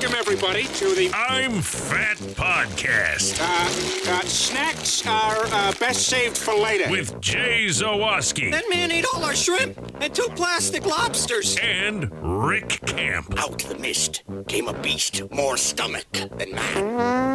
Welcome, everybody, to the I'm Fat Podcast. Snacks are best saved for later. With Jay Zawoski. That man ate all our shrimp and 2 plastic lobsters. And Rick Camp. Out the mist came a beast more stomach than man.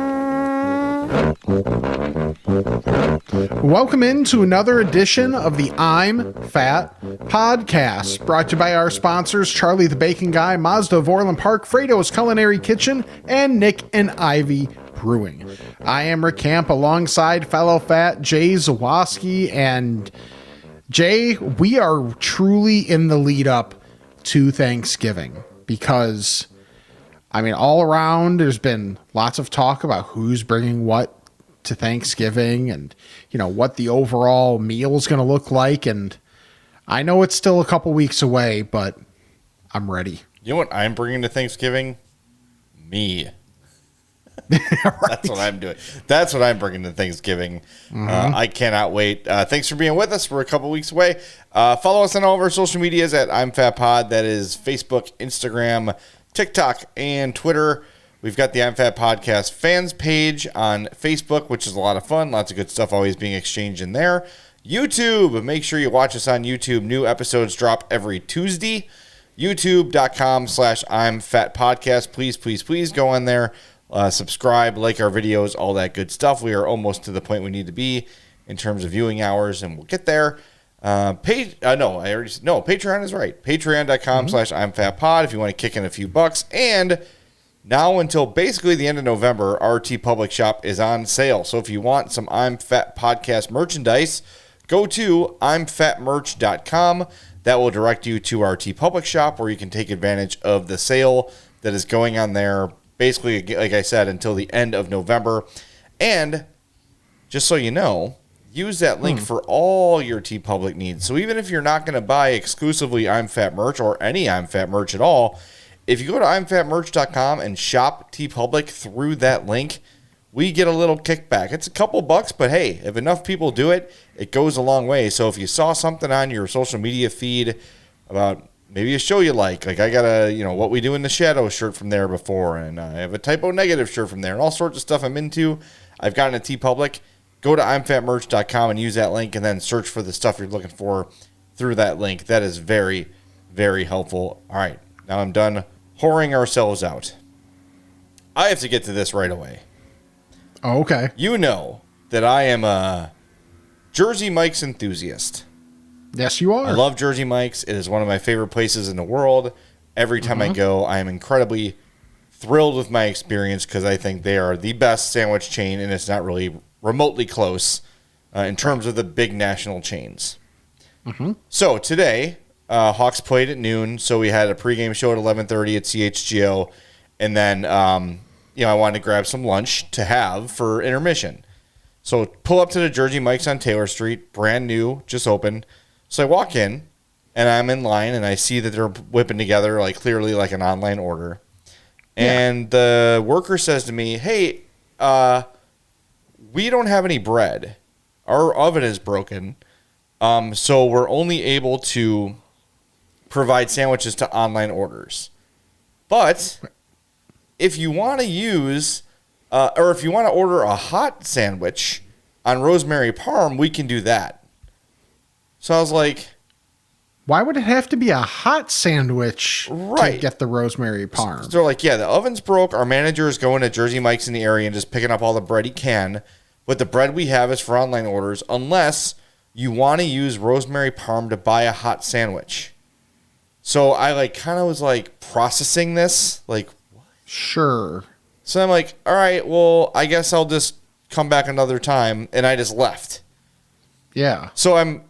Welcome into another edition of the I'm Fat Podcast, brought to you by our sponsors, Charlie the Bacon Guy, Mazda of Orland Park, Fredo's Culinary Kitchen, and Nick and Ivy Brewing. I am Rick Camp alongside fellow fat Jay Zawoski, and Jay, we are truly in the lead up to Thanksgiving because, I mean, all around there's been lots of talk about who's bringing what to Thanksgiving and, you know, what the overall meal is going to look like. And I know it's still a couple weeks away, but I'm ready. You know what I'm bringing to Thanksgiving? Me. Right. That's what I'm doing. That's what I'm bringing to Thanksgiving. I cannot wait. Thanks for being with us. We're a couple weeks away. Follow us on all of our social medias at I'm Fat Pod. That is Facebook, Instagram, TikTok, and Twitter. We've got the I'm Fat Podcast fans page on Facebook, which is a lot of fun. Lots of good stuff always being exchanged in there. YouTube, make sure you watch us on YouTube. New episodes drop every Tuesday. YouTube.com/I'm Fat Podcast. Please go in there. Subscribe, like our videos, all that good stuff. We are almost to the point we need to be in terms of viewing hours, and we'll get there. Patreon is right. Patreon.com/I'm Fat Pod if you want to kick in a few bucks. And now until basically the end of November, our TeePublic shop is on sale. So if you want some I'm Fat Podcast merchandise, go to I'mFatMerch.com. That will direct you to our TeePublic shop where you can take advantage of the sale that is going on there, basically, like I said, until the end of November. And just so you know, use that link for all your TeePublic needs. So even if you're not going to buy exclusively I'm Fat merch or any I'm Fat merch at all, if you go to I'mFatMerch.com and shop TeePublic through that link, we get a little kickback. It's a couple bucks, but hey, if enough people do it, it goes a long way. So if you saw something on your social media feed about maybe a show you like I got a, What We Do in the Shadows shirt from there before, and I have a Typo Negative shirt from there, and all sorts of stuff I'm into, I've gotten a TeePublic. Go to I'mFatMerch.com and use that link, and then search for the stuff you're looking for through that link. That is very, very helpful. All right, now I'm done whoring ourselves out. I have to get to this right away. Oh, okay. You know that I am a Jersey Mike's enthusiast. Yes, you are. I love Jersey Mike's. It is one of my favorite places in the world. Every time I go, I am incredibly thrilled with my experience because I think they are the best sandwich chain, and it's not really remotely close in terms of the big national chains. So today, Hawks played at noon, so we had a pregame show at 11:30 at CHGO, and then I wanted to grab some lunch to have for intermission. So pull up to the Jersey Mike's on Taylor Street, brand new, just opened. So I walk in, and I'm in line, and I see that they're whipping together clearly like an online order. And the worker says to me, "Hey, we don't have any bread. Our oven is broken, so we're only able to provide sandwiches to online orders. But if you want to use, or if you want to order a hot sandwich on rosemary parm, we can do that." So I was like, why would it have to be a hot sandwich to get the rosemary parm? So they're like, yeah, the oven's broke. Our manager is going to Jersey Mike's in the area and just picking up all the bread he can. But the bread we have is for online orders unless you want to use rosemary parm to buy a hot sandwich. So I kind of was processing this. What? Sure. So I'm like, all right, well, I guess I'll just come back another time. And I just left. Yeah. So I'm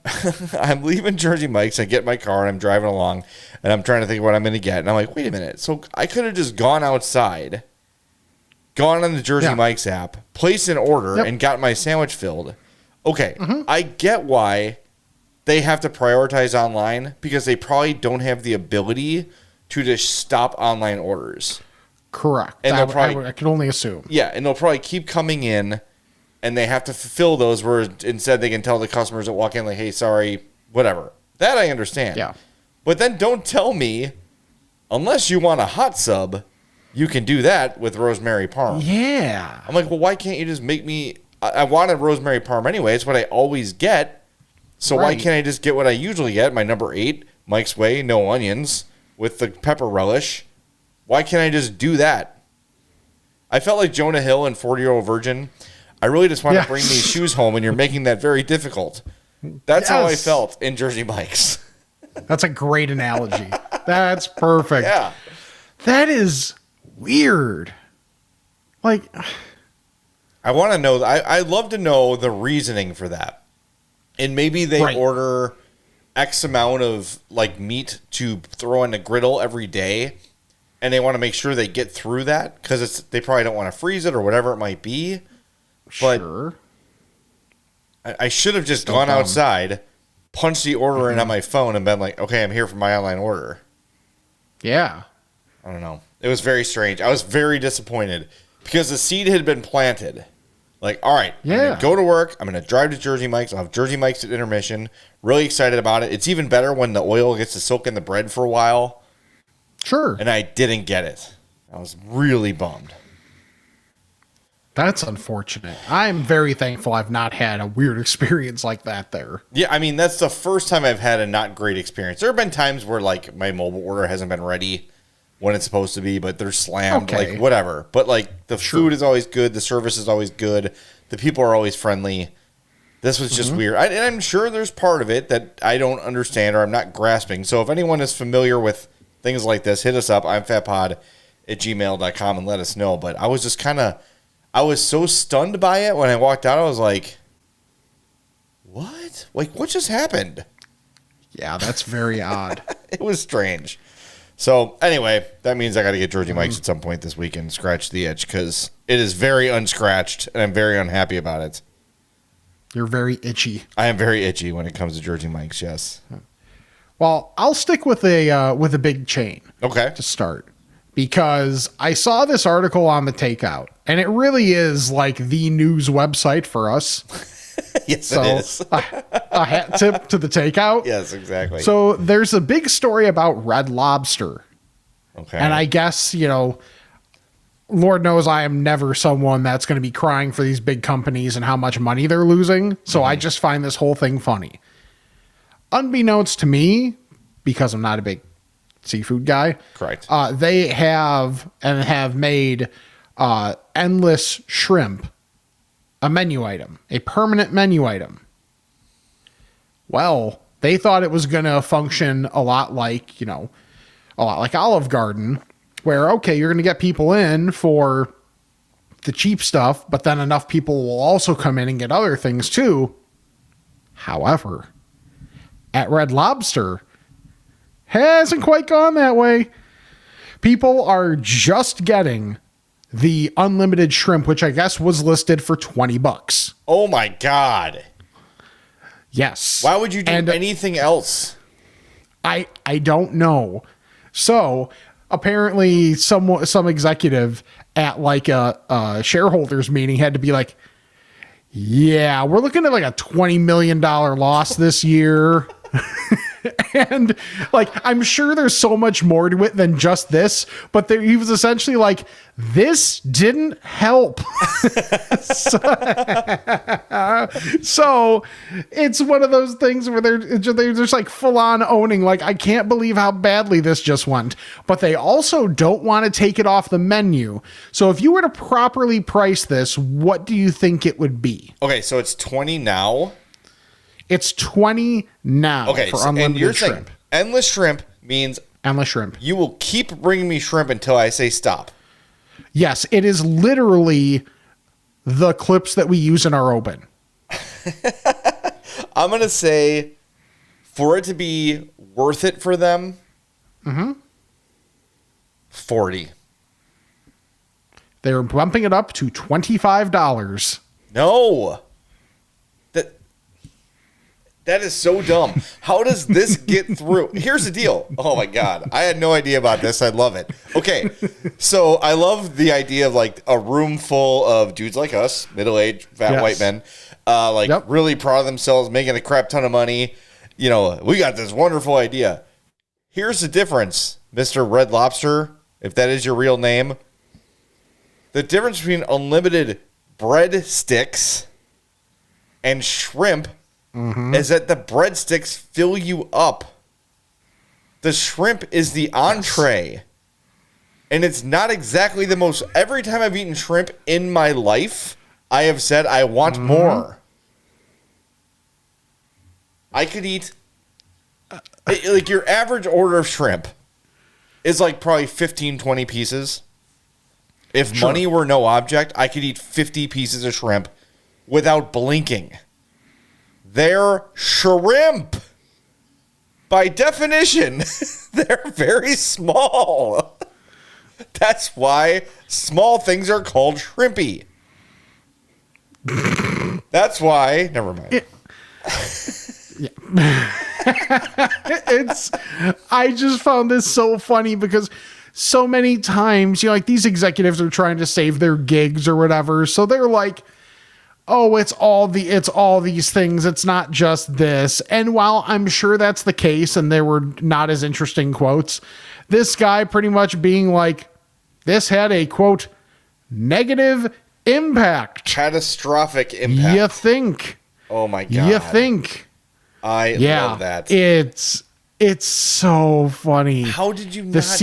leaving Jersey Mike's. I get in my car and I'm driving along and I'm trying to think of what I'm going to get. And I'm like, wait a minute. So I could have just gone outside, gone on the Jersey Mike's app, placed an order and got my sandwich filled. Okay. I get why they have to prioritize online because they probably don't have the ability to just stop online orders. Correct. And I can only assume. Yeah. And they'll probably keep coming in. And they have to fulfill those where instead they can tell the customers that walk in, hey, sorry, whatever. That I understand. Yeah. But then don't tell me, unless you want a hot sub, you can do that with rosemary parm. Yeah. I'm like, well, why can't you just make me? I wanted rosemary parm anyway. It's what I always get. So why can't I just get what I usually get? My number 8, Mike's Way, no onions with the pepper relish. Why can't I just do that? I felt like Jonah Hill and 40-Year-Old Virgin. I really just want to bring these shoes home, and you're making that very difficult. That's how I felt in Jersey Mike's. That's a great analogy. That's perfect. Yeah. That is weird. Like, I want to know. I'd love to know the reasoning for that. And maybe they order X amount of like meat to throw in the griddle every day, and they want to make sure they get through that because they probably don't want to freeze it or whatever it might be. But sure. I should have just gone outside, punched the order in on my phone, and been like, okay, I'm here for my online order. Yeah. I don't know. It was very strange. I was very disappointed because the seed had been planted. Like, all right, I'm going to go to work. I'm going to drive to Jersey Mike's. I'll have Jersey Mike's at intermission. Really excited about it. It's even better when the oil gets to soak in the bread for a while. Sure. And I didn't get it. I was really bummed. That's unfortunate. I'm very thankful I've not had a weird experience like that there. Yeah, I mean, that's the first time I've had a not great experience. There have been times where, like, my mobile order hasn't been ready when it's supposed to be, but they're slammed, like, whatever. But, like, the food is always good. The service is always good. The people are always friendly. This was just weird. And I'm sure there's part of it that I don't understand or I'm not grasping. So if anyone is familiar with things like this, hit us up. I'm fatpod@gmail.com and let us know. But I was just I was so stunned by it when I walked out. I was like, what? Like, what just happened? Yeah, that's very odd. It was strange. So, anyway, that means I got to get Jersey Mike's at some point this weekend and scratch the itch because it is very unscratched, and I'm very unhappy about it. You're very itchy. I am very itchy when it comes to Jersey Mike's, yes. Well, I'll stick with a big chain. Okay. To start. Because I saw this article on the Takeout, and it really is like the news website for us. Yes, it is. A hat tip to the Takeout. Yes, exactly. So there's a big story about Red Lobster. Okay. And I guess, Lord knows I am never someone that's going to be crying for these big companies and how much money they're losing. So I just find this whole thing funny. Unbeknownst to me, because I'm not a big seafood guy. Correct. They have made endless shrimp a menu item, a permanent menu item. Well, they thought it was going to function a lot like Olive Garden, where, okay, you're going to get people in for the cheap stuff, but then enough people will also come in and get other things too. However, at Red Lobster, hasn't quite gone that way. People are just getting the unlimited shrimp, which I guess was listed for $20. Oh my God. Yes. Why would you do anything else? I don't know. So apparently some executive at like a shareholders meeting had to be like, yeah, we're looking at like a $20 million loss this year. And like, I'm sure there's so much more to it than just this, but he was essentially like, this didn't help. So it's one of those things where they're just like full on owning, like, I can't believe how badly this just went, but they also don't want to take it off the menu. So if you were to properly price this, what do you think it would be? Okay. So it's 20 now. It's 20 now for unlimited shrimp. Endless shrimp means endless shrimp. You will keep bringing me shrimp until I say stop. Yes, it is literally the clips that we use in our open. I'm going to say for it to be worth it for them, 40. They're bumping it up to $25. No. That is so dumb. How does this get through? Here's the deal. Oh, my God. I had no idea about this. I love it. Okay. So I love the idea of like a room full of dudes like us, middle-aged, fat white men, really proud of themselves, making a crap ton of money. We got this wonderful idea. Here's the difference, Mr. Red Lobster, if that is your real name. The difference between unlimited breadsticks and shrimp is that the breadsticks fill you up. The shrimp is the entree. And it's not exactly the most... Every time I've eaten shrimp in my life, I have said I want more. I could eat... like your average order of shrimp is like probably 15, 20 pieces. If money were no object, I could eat 50 pieces of shrimp without blinking. They're shrimp. By definition, they're very small. That's why small things are called shrimpy. That's why... Never mind. I just found this so funny because so many times, like these executives are trying to save their gigs or whatever. So they're like, oh, it's all these things. It's not just this. And while I'm sure that's the case and there were not as interesting quotes, this guy pretty much being like, this had a quote, negative impact. Catastrophic impact. You think. Oh my God. You think. I love that. It's so funny. How did you not... It's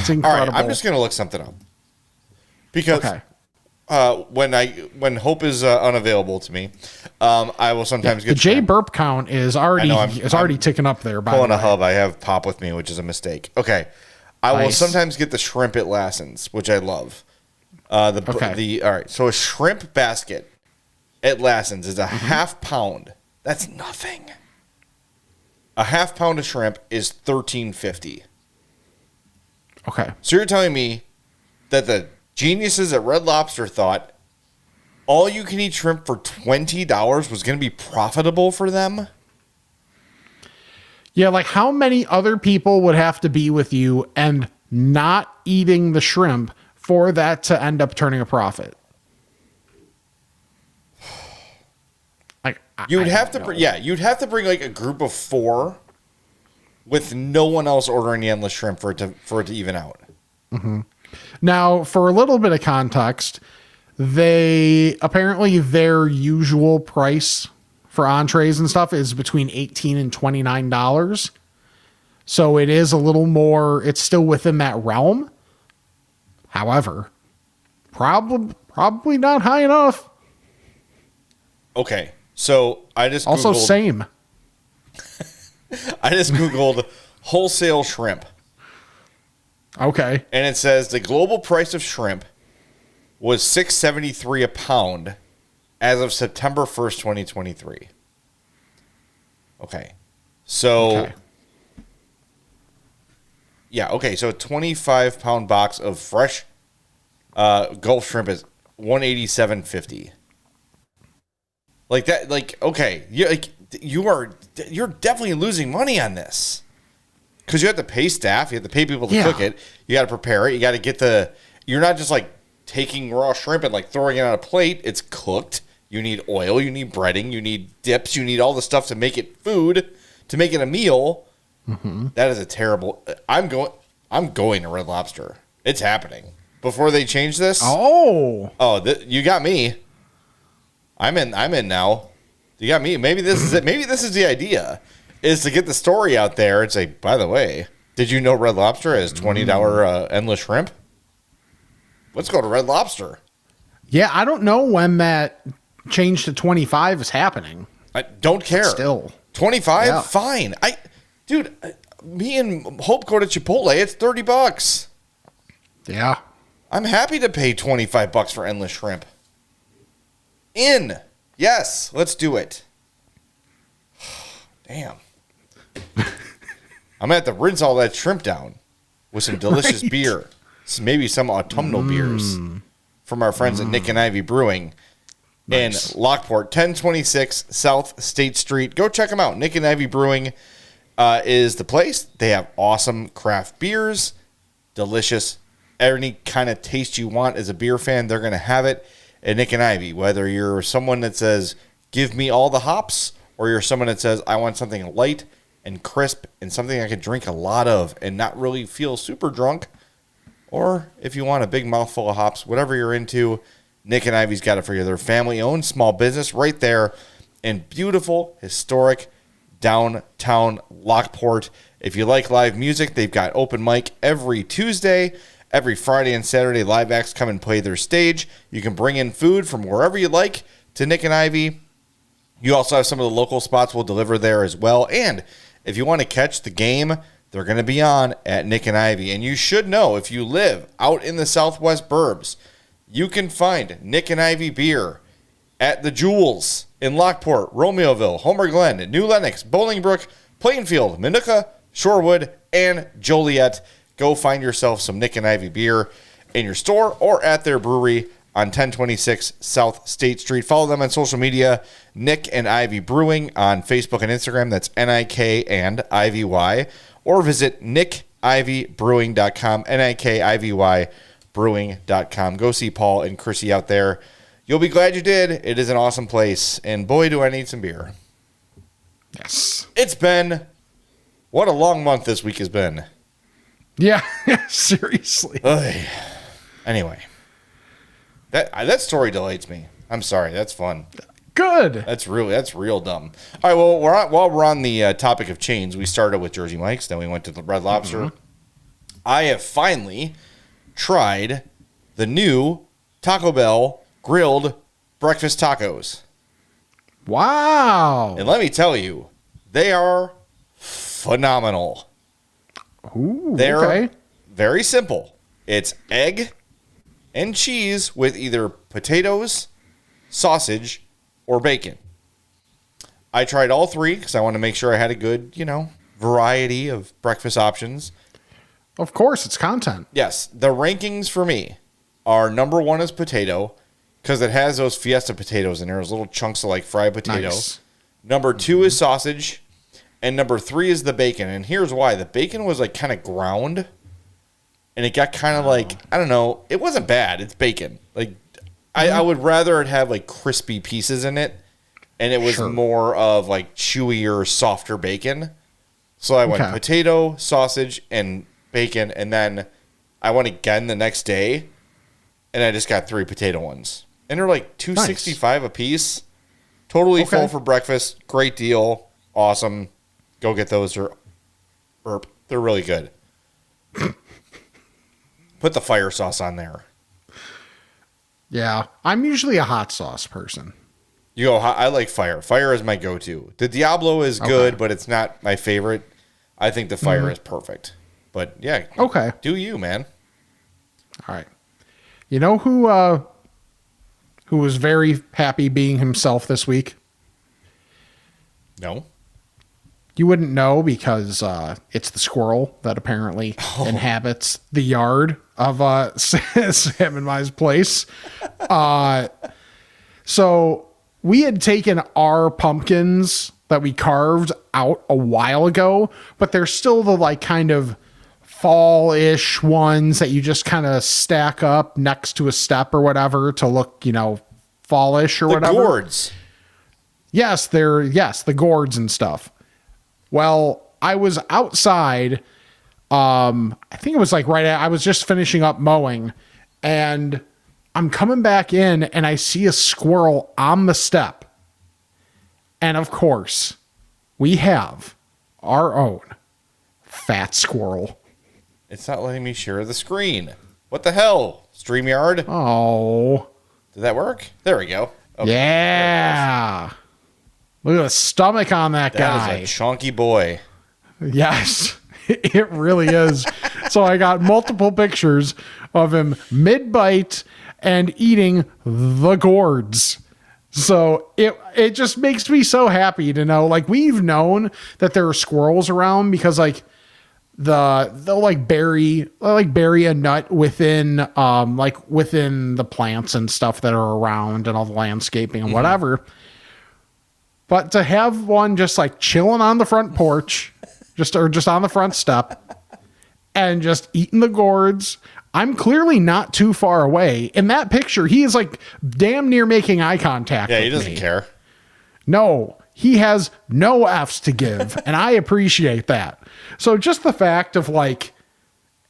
incredible. All right, I'm just going to look something up. Because when Hope is unavailable to me, I will sometimes get... The J burp count is already ticking up there. By pulling the a way. hub. I have Pop with me, which is a mistake. Okay. I will sometimes get the shrimp at Lassen's, which I love. All right, so a shrimp basket at Lassen's is a half pound. That's nothing. A half pound of shrimp is $13.50. Okay. So you're telling me that the geniuses at Red Lobster thought all you can eat shrimp for $20 was going to be profitable for them? Yeah, like how many other people would have to be with you and not eating the shrimp for that to end up turning a profit? You'd have to bring like a group of 4 with no one else ordering the endless shrimp for it to even out. Mm-hmm. Now, for a little bit of context, their usual price for entrees and stuff is between $18 and $29. So it is a little more, it's still within that realm. However, probably not high enough. Okay. So I just also Googled, same. I just Googled wholesale shrimp. Okay. And it says the global price of shrimp was $6.73 a pound as of September 1st, 2023. Okay. So so a 25-pound box of fresh Gulf shrimp is $187.50. Like that, you're definitely losing money on this. Because you have to pay staff, you have to pay people to cook it, you got to prepare it, you got to get you're not just like taking raw shrimp and like throwing it on a plate. It's cooked. You need oil, you need breading, you need dips, you need all the stuff to make it food, to make it a meal. Mm-hmm. That is a terrible. I'm going to Red Lobster. It's happening. Before they change this. You got me. I'm in now. You got me. Maybe this is it. Maybe this is the idea, is to get the story out there and say, by the way, did you know Red Lobster has $20 endless shrimp? Let's go to Red Lobster. Yeah, I don't know when that change to 25 is happening. I don't care. Still. 25? Fine. Me and Hope go to Chipotle. It's $30. Yeah. I'm happy to pay $25 for endless shrimp. Yes, let's do it. Damn. I'm going to have to rinse all that shrimp down with some delicious beer. Maybe some autumnal beers from our friends at Nick and Ivy Brewing in Lockport, 1026 South State Street. Go check them out. Nick and Ivy Brewing is the place. They have awesome craft beers, delicious, any kind of taste you want as a beer fan, they're going to have it. And Nick and Ivy, whether you're someone that says, give me all the hops, or you're someone that says, I want something light and crisp and something I can drink a lot of and not really feel super drunk, or if you want a big mouthful of hops, whatever you're into, Nick and Ivy's got it for you. They're family-owned small business right there in beautiful, historic downtown Lockport. If you like live music, they've got open mic every Tuesday. Every Friday and Saturday, live acts come and play their stage. You can bring in food from wherever you like to Nick and Ivy. You also have some of the local spots will deliver there as well. And if you want to catch the game, they're going to be on at Nick and Ivy. And you should know, if you live out in the Southwest Burbs, you can find Nick and Ivy beer at the Jewels in Lockport, Romeoville, Homer Glen, New Lenox, Bolingbrook, Plainfield, Manuka, Shorewood, and Joliet. Go find yourself some Nick and Ivy beer in your store or at their brewery on 1026 South State Street. Follow them on social media, Nick and Ivy Brewing on Facebook and Instagram. That's N-I-K and I-V-Y. Or visit NickIvyBrewing.com, N-I-K-I-V-Y Brewing.com. Go see Paul and Chrissy out there. You'll be glad you did. It is an awesome place. And boy, do I need some beer. Yes. It's been, what a long month this week has been. Yeah, seriously. Anyway, that story delights me. I'm sorry. That's fun. Good. That's real dumb. All right. Well, while we're on the topic of chains, we started with Jersey Mike's, then we went to the Red Lobster. Mm-hmm. I have finally tried the new Taco Bell grilled breakfast tacos. Wow. And let me tell you, they are phenomenal. Ooh, They're okay. very simple. It's egg and cheese with either potatoes, sausage, or bacon. I tried all three because I wanted to make sure I had a good, variety of breakfast options. Of course, it's content. Yes, the rankings for me are number one is potato because it has those Fiesta potatoes in there, those little chunks of like fried potato. Nice. Number two is sausage. And number three is the bacon. And here's why. The bacon was like kind of ground. And it got kind of like, I don't know. It wasn't bad. It's bacon. Like I would rather it have like crispy pieces in it. And it was more of like chewier, softer bacon. So I went potato, sausage, and bacon. And then I went again the next day. And I just got 3 potato ones. And they're like $2.65 a piece. Totally full for breakfast. Great deal. Awesome. Go get those. They're really good. Put the fire sauce on there. Yeah. I'm usually a hot sauce person. You go, I like fire. Fire is my go-to. The Diablo is good, but it's not my favorite. I think the fire is perfect. But yeah. Okay. Do you, man. All right. You know who was very happy being himself this week? No. You wouldn't know because it's the squirrel that apparently inhabits the yard of Sam and Mi's place. So we had taken our pumpkins that we carved out a while ago, but they're still the like kind of fall-ish ones that you just kind of stack up next to a step or whatever to look, fallish or whatever. The gourds. Yes, the gourds and stuff. Well, I was outside. I think it was like I was just finishing up mowing, and I'm coming back in, and I see a squirrel on the step. And of course, we have our own fat squirrel. It's not letting me share the screen. What the hell? StreamYard? Oh. Did that work? There we go. Okay. Yeah. Look at the stomach on that guy. That is a chunky boy. Yes, it really is. So I got multiple pictures of him mid-bite and eating the gourds. So it just makes me so happy to know, like, we've known that there are squirrels around because like they'll bury a nut within within the plants and stuff that are around and all the landscaping and whatever. But to have one just like chilling on the front porch, just on the front step and just eating the gourds, I'm clearly not too far away. In that picture, he is like damn near making eye contact with me. Yeah, he doesn't care. No, he has no F's to give, and I appreciate that. So just the fact of like,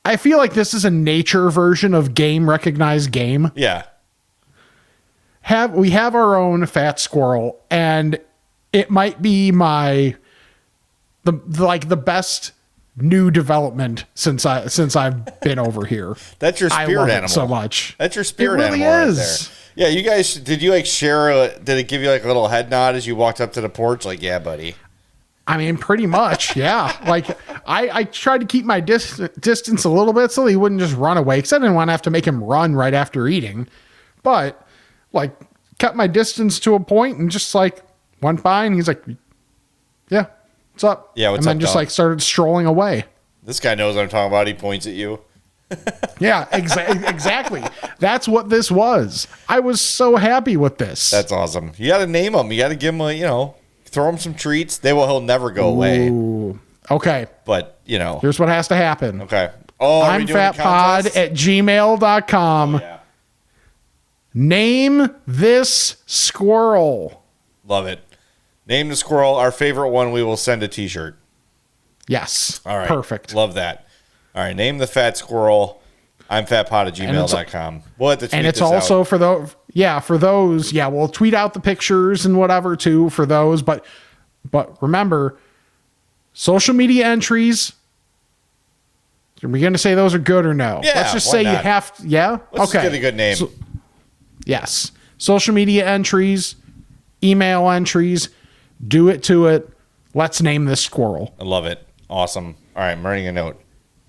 I feel like this is a nature version of game recognized game. Yeah. We have our own fat squirrel, and it might be the best new development since I've been over here. That's your spirit I love animal. it so much. That's your spirit It really animal is. right there. Yeah, you guys, did you like share? Did it give you like a little head nod as you walked up to the porch? Like, yeah, buddy. I mean, pretty much, yeah. Like, I tried to keep my distance a little bit so he wouldn't just run away, because I didn't want to have to make him run right after eating. But, like, kept my distance to a point and just, like, went by, and he's like, yeah, what's up? Yeah, what's and then up, just, dog? like, started strolling away. This guy knows what I'm talking about. He points at you. Yeah, exactly. That's what this was. I was so happy with this. That's awesome. You got to name him. You got to give him throw him some treats. He'll never go away. Ooh. Okay. But, Here's what has to happen. Okay. Oh, are we I'm doing a contest? fatpod@gmail.com. Oh, yeah. Name this squirrel. Love it. Name the squirrel. Our favorite one, we will send a t-shirt. Yes. All right. Perfect. Love that. All right. Name the fat squirrel. I'm fatpod@gmail.com. We'll have to tweet And it's this also out. for those. Yeah, we'll tweet out the pictures and whatever too for those. But remember, social media entries. Are we going to say those are good or no? Yeah, Let's just why say not? you have to. Yeah. Let's okay. just get a good name. Yes. Social media entries, email entries. Do it to it. Let's name this squirrel. I love it. Awesome. All right. I'm writing a note.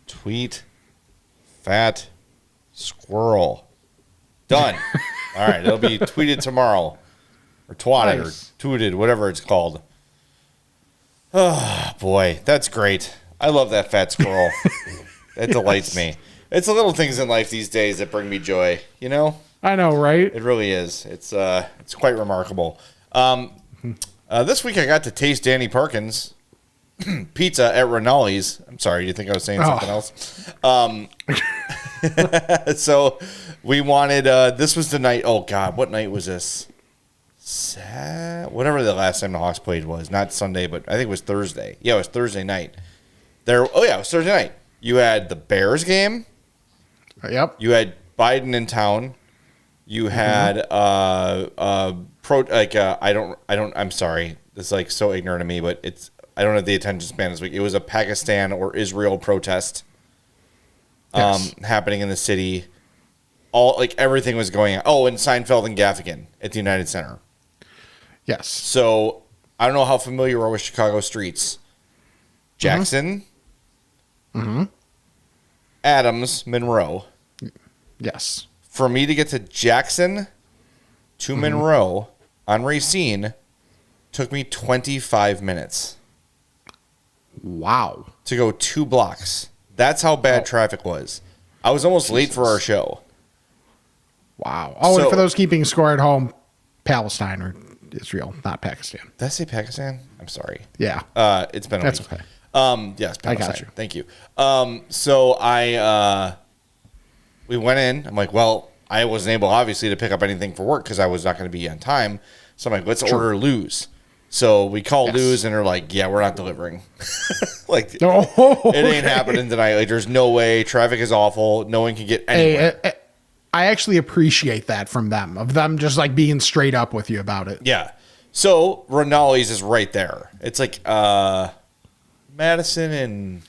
Tweet fat squirrel. Done. All right. It'll be tweeted tomorrow. Or twatted Nice. or tooted, whatever it's called. Oh, boy. That's great. I love that fat squirrel. It delights me. It's the little things in life these days that bring me joy. I know, right? It really is. It's quite remarkable. This week I got to taste Danny Parkins pizza at Ranalli's. I'm sorry, you think I was saying something else? So we wanted. This was the night. Oh God, what night was this? Whatever the last time the Hawks played was. Not Sunday, but I think it was Thursday. Yeah, it was Thursday night. It was Thursday night. You had the Bears game. Yep. You had Biden in town. You had I'm sorry. This is like so ignorant of me, but I don't have the attention span this week. It was a Pakistan or Israel protest happening in the city. Everything was going on. Oh, and Seinfeld and Gaffigan at the United Center. Yes. So I don't know how familiar you are with Chicago streets. Jackson, Adams, Monroe. Yes. For me to get to Jackson to Monroe on Racine took me 25 minutes Wow. to go 2 blocks. That's how bad traffic was. I was almost late for our show. Wow. Oh, So- and for those keeping score at home, Palestine or Israel, not Pakistan. Did I say Pakistan? I'm sorry. Yeah. It's been a That's week. okay. Yes, I got Palestine. you. Thank you. So we went in. I'm like, well, I wasn't able, obviously, to pick up anything for work because I was not going to be on time. So I'm like, let's order Lou's. So we called Lou's, and they're like, yeah, we're not delivering. It ain't happening tonight. Like, there's no way. Traffic is awful. No one can get anywhere. Hey, I actually appreciate that from them, of them just like being straight up with you about it. Yeah. So Ranalli's is right there. It's like Madison and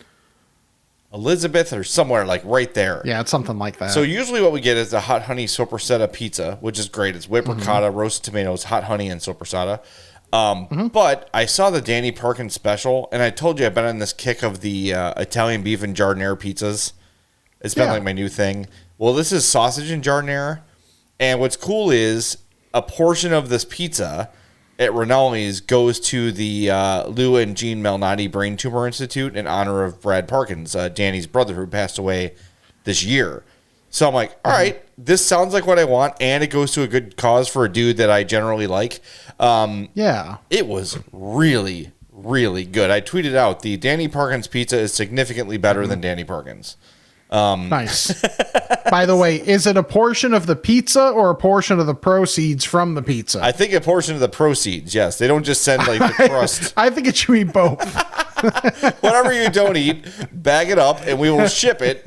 Elizabeth or somewhere like right there. Yeah, it's something like that. So usually what we get is the hot honey sopressata pizza, which is great. It's whipped ricotta, roasted tomatoes, hot honey, and sopressata. But I saw the Danny Parkins special, and I told you I've been on this kick of the Italian beef and giardiniera pizzas. It's been like my new thing. Well, this is sausage and giardiniera, and what's cool is a portion of this pizza at Ranalli's goes to the Lou and Jean Malnati Brain Tumor Institute in honor of Brad Parkins, Danny's brother who passed away this year. So I'm like, all right, this sounds like what I want, and it goes to a good cause for a dude that I generally like. It was really, really good. I tweeted out, the Danny Parkins pizza is significantly better than Danny Parkins. Nice. By the way, is it a portion of the pizza or a portion of the proceeds from the pizza? I think a portion of the proceeds, yes. They don't just send like the crust. I think it should be both. Whatever you don't eat, bag it up, and we will ship it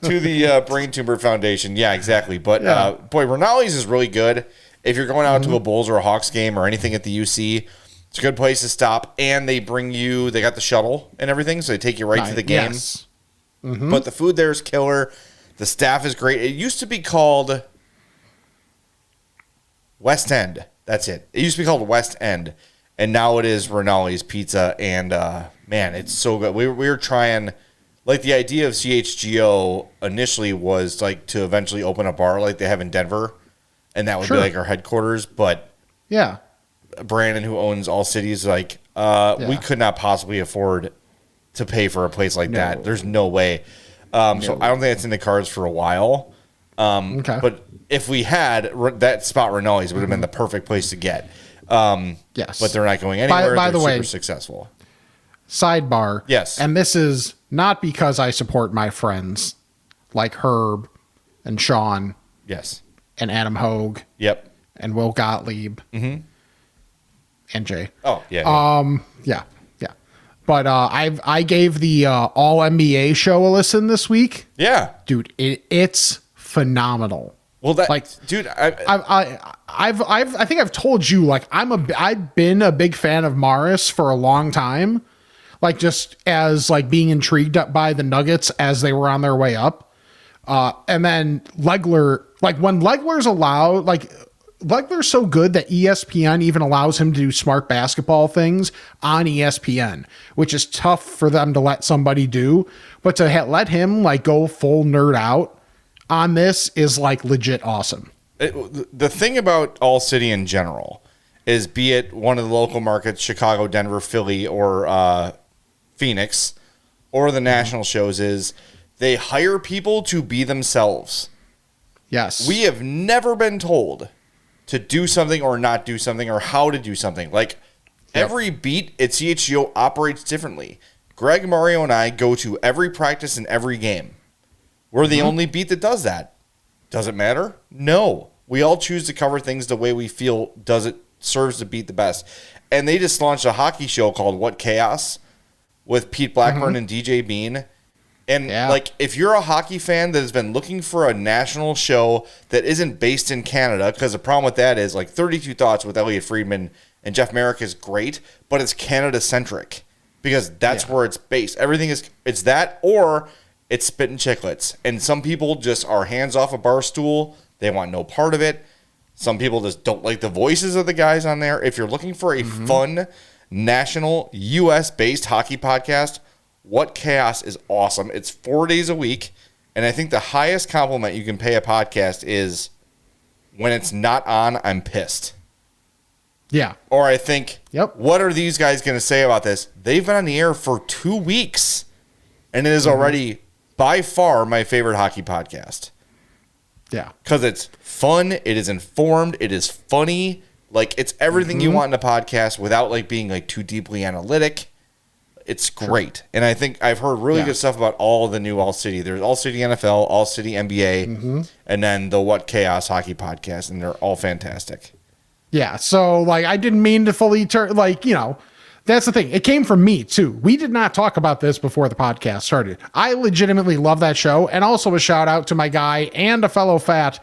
to the Brain Tumor Foundation. Yeah, exactly. But boy, Ranalli's is really good. If you're going out to a Bulls or a Hawks game or anything at the UC, it's a good place to stop. And they got the shuttle and everything, so they take you right to the game. Yes. But the food there is killer. The staff is great. It used to be called West End. That's it. It used to be called West End. And now it is Ranalli's Pizza. And, man, it's so good. We were trying, like, the idea of CHGO initially was, like, to eventually open a bar like they have in Denver. And that would be, like, our headquarters. But yeah, Brandon, who owns All City, is like, we could not possibly afford to pay for a place like that. There's no way. So I don't think it's in the cards for a while. Okay. But if we had that spot, Ranalli's would have been the perfect place to get. Yes. But they're not going anywhere. By the they're way, super successful. Sidebar. Yes. And this is not because I support my friends like Herb and Sean Yes. and Adam Hogue Yep. and Will Gottlieb and Jay. Oh, yeah. Yeah. But I gave the All NBA show a listen this week. Yeah. Dude, it's phenomenal. Well, that, like, dude, I think I've told you, like, I've been a big fan of Morris for a long time, like, just as, like, being intrigued by the Nuggets as they were on their way up. And then Legler, like, when Legler's allowed, like, Legler's so good that ESPN even allows him to do smart basketball things on ESPN, which is tough for them to let somebody do. But to let him, like, go full nerd out on this is, like, legit awesome. The thing about All City in general is, be it one of the local markets, Chicago, Denver, Philly, or Phoenix, or the national shows, is they hire people to be themselves. Yes. We have never been told to do something or not do something or how to do something. Like, every beat at CHGO operates differently. Greg, Mario, and I go to every practice and every game. We're the only beat that does that. Does it matter? No. We all choose to cover things the way we feel serves the beat the best. And they just launched a hockey show called What Chaos with Pete Blackburn and DJ Bean. And, like, if you're a hockey fan that has been looking for a national show that isn't based in Canada, because the problem with that is, like, 32 Thoughts with Elliot Friedman and Jeff Merrick is great, but it's Canada-centric because that's where it's based. Everything is, it's that or it's Spittin' Chicklets. And some people just are hands off a bar stool. They want no part of it. Some people just don't like the voices of the guys on there. If you're looking for a fun, national, U.S.-based hockey podcast, What Chaos is awesome. It's 4 days a week, and I think the highest compliment you can pay a podcast is when it's not on, I'm pissed. Yeah. Or I think, Yep. What are these guys going to say about this? They've been on the air for 2 weeks, and it is already by far my favorite hockey podcast. Yeah. Because it's fun, it is informed, it is funny. Like, it's everything you want in a podcast without, like, being, like, too deeply analytic. It's great. And I think I've heard really good stuff about all the new All City. There's All City NFL, All City NBA, and then the What Chaos Hockey podcast, and they're all fantastic. Yeah. So, like, I didn't mean to fully turn, like, you know, that's the thing. It came from me, too. We did not talk about this before the podcast started. I legitimately love that show. And also a shout out to my guy and a fellow fat,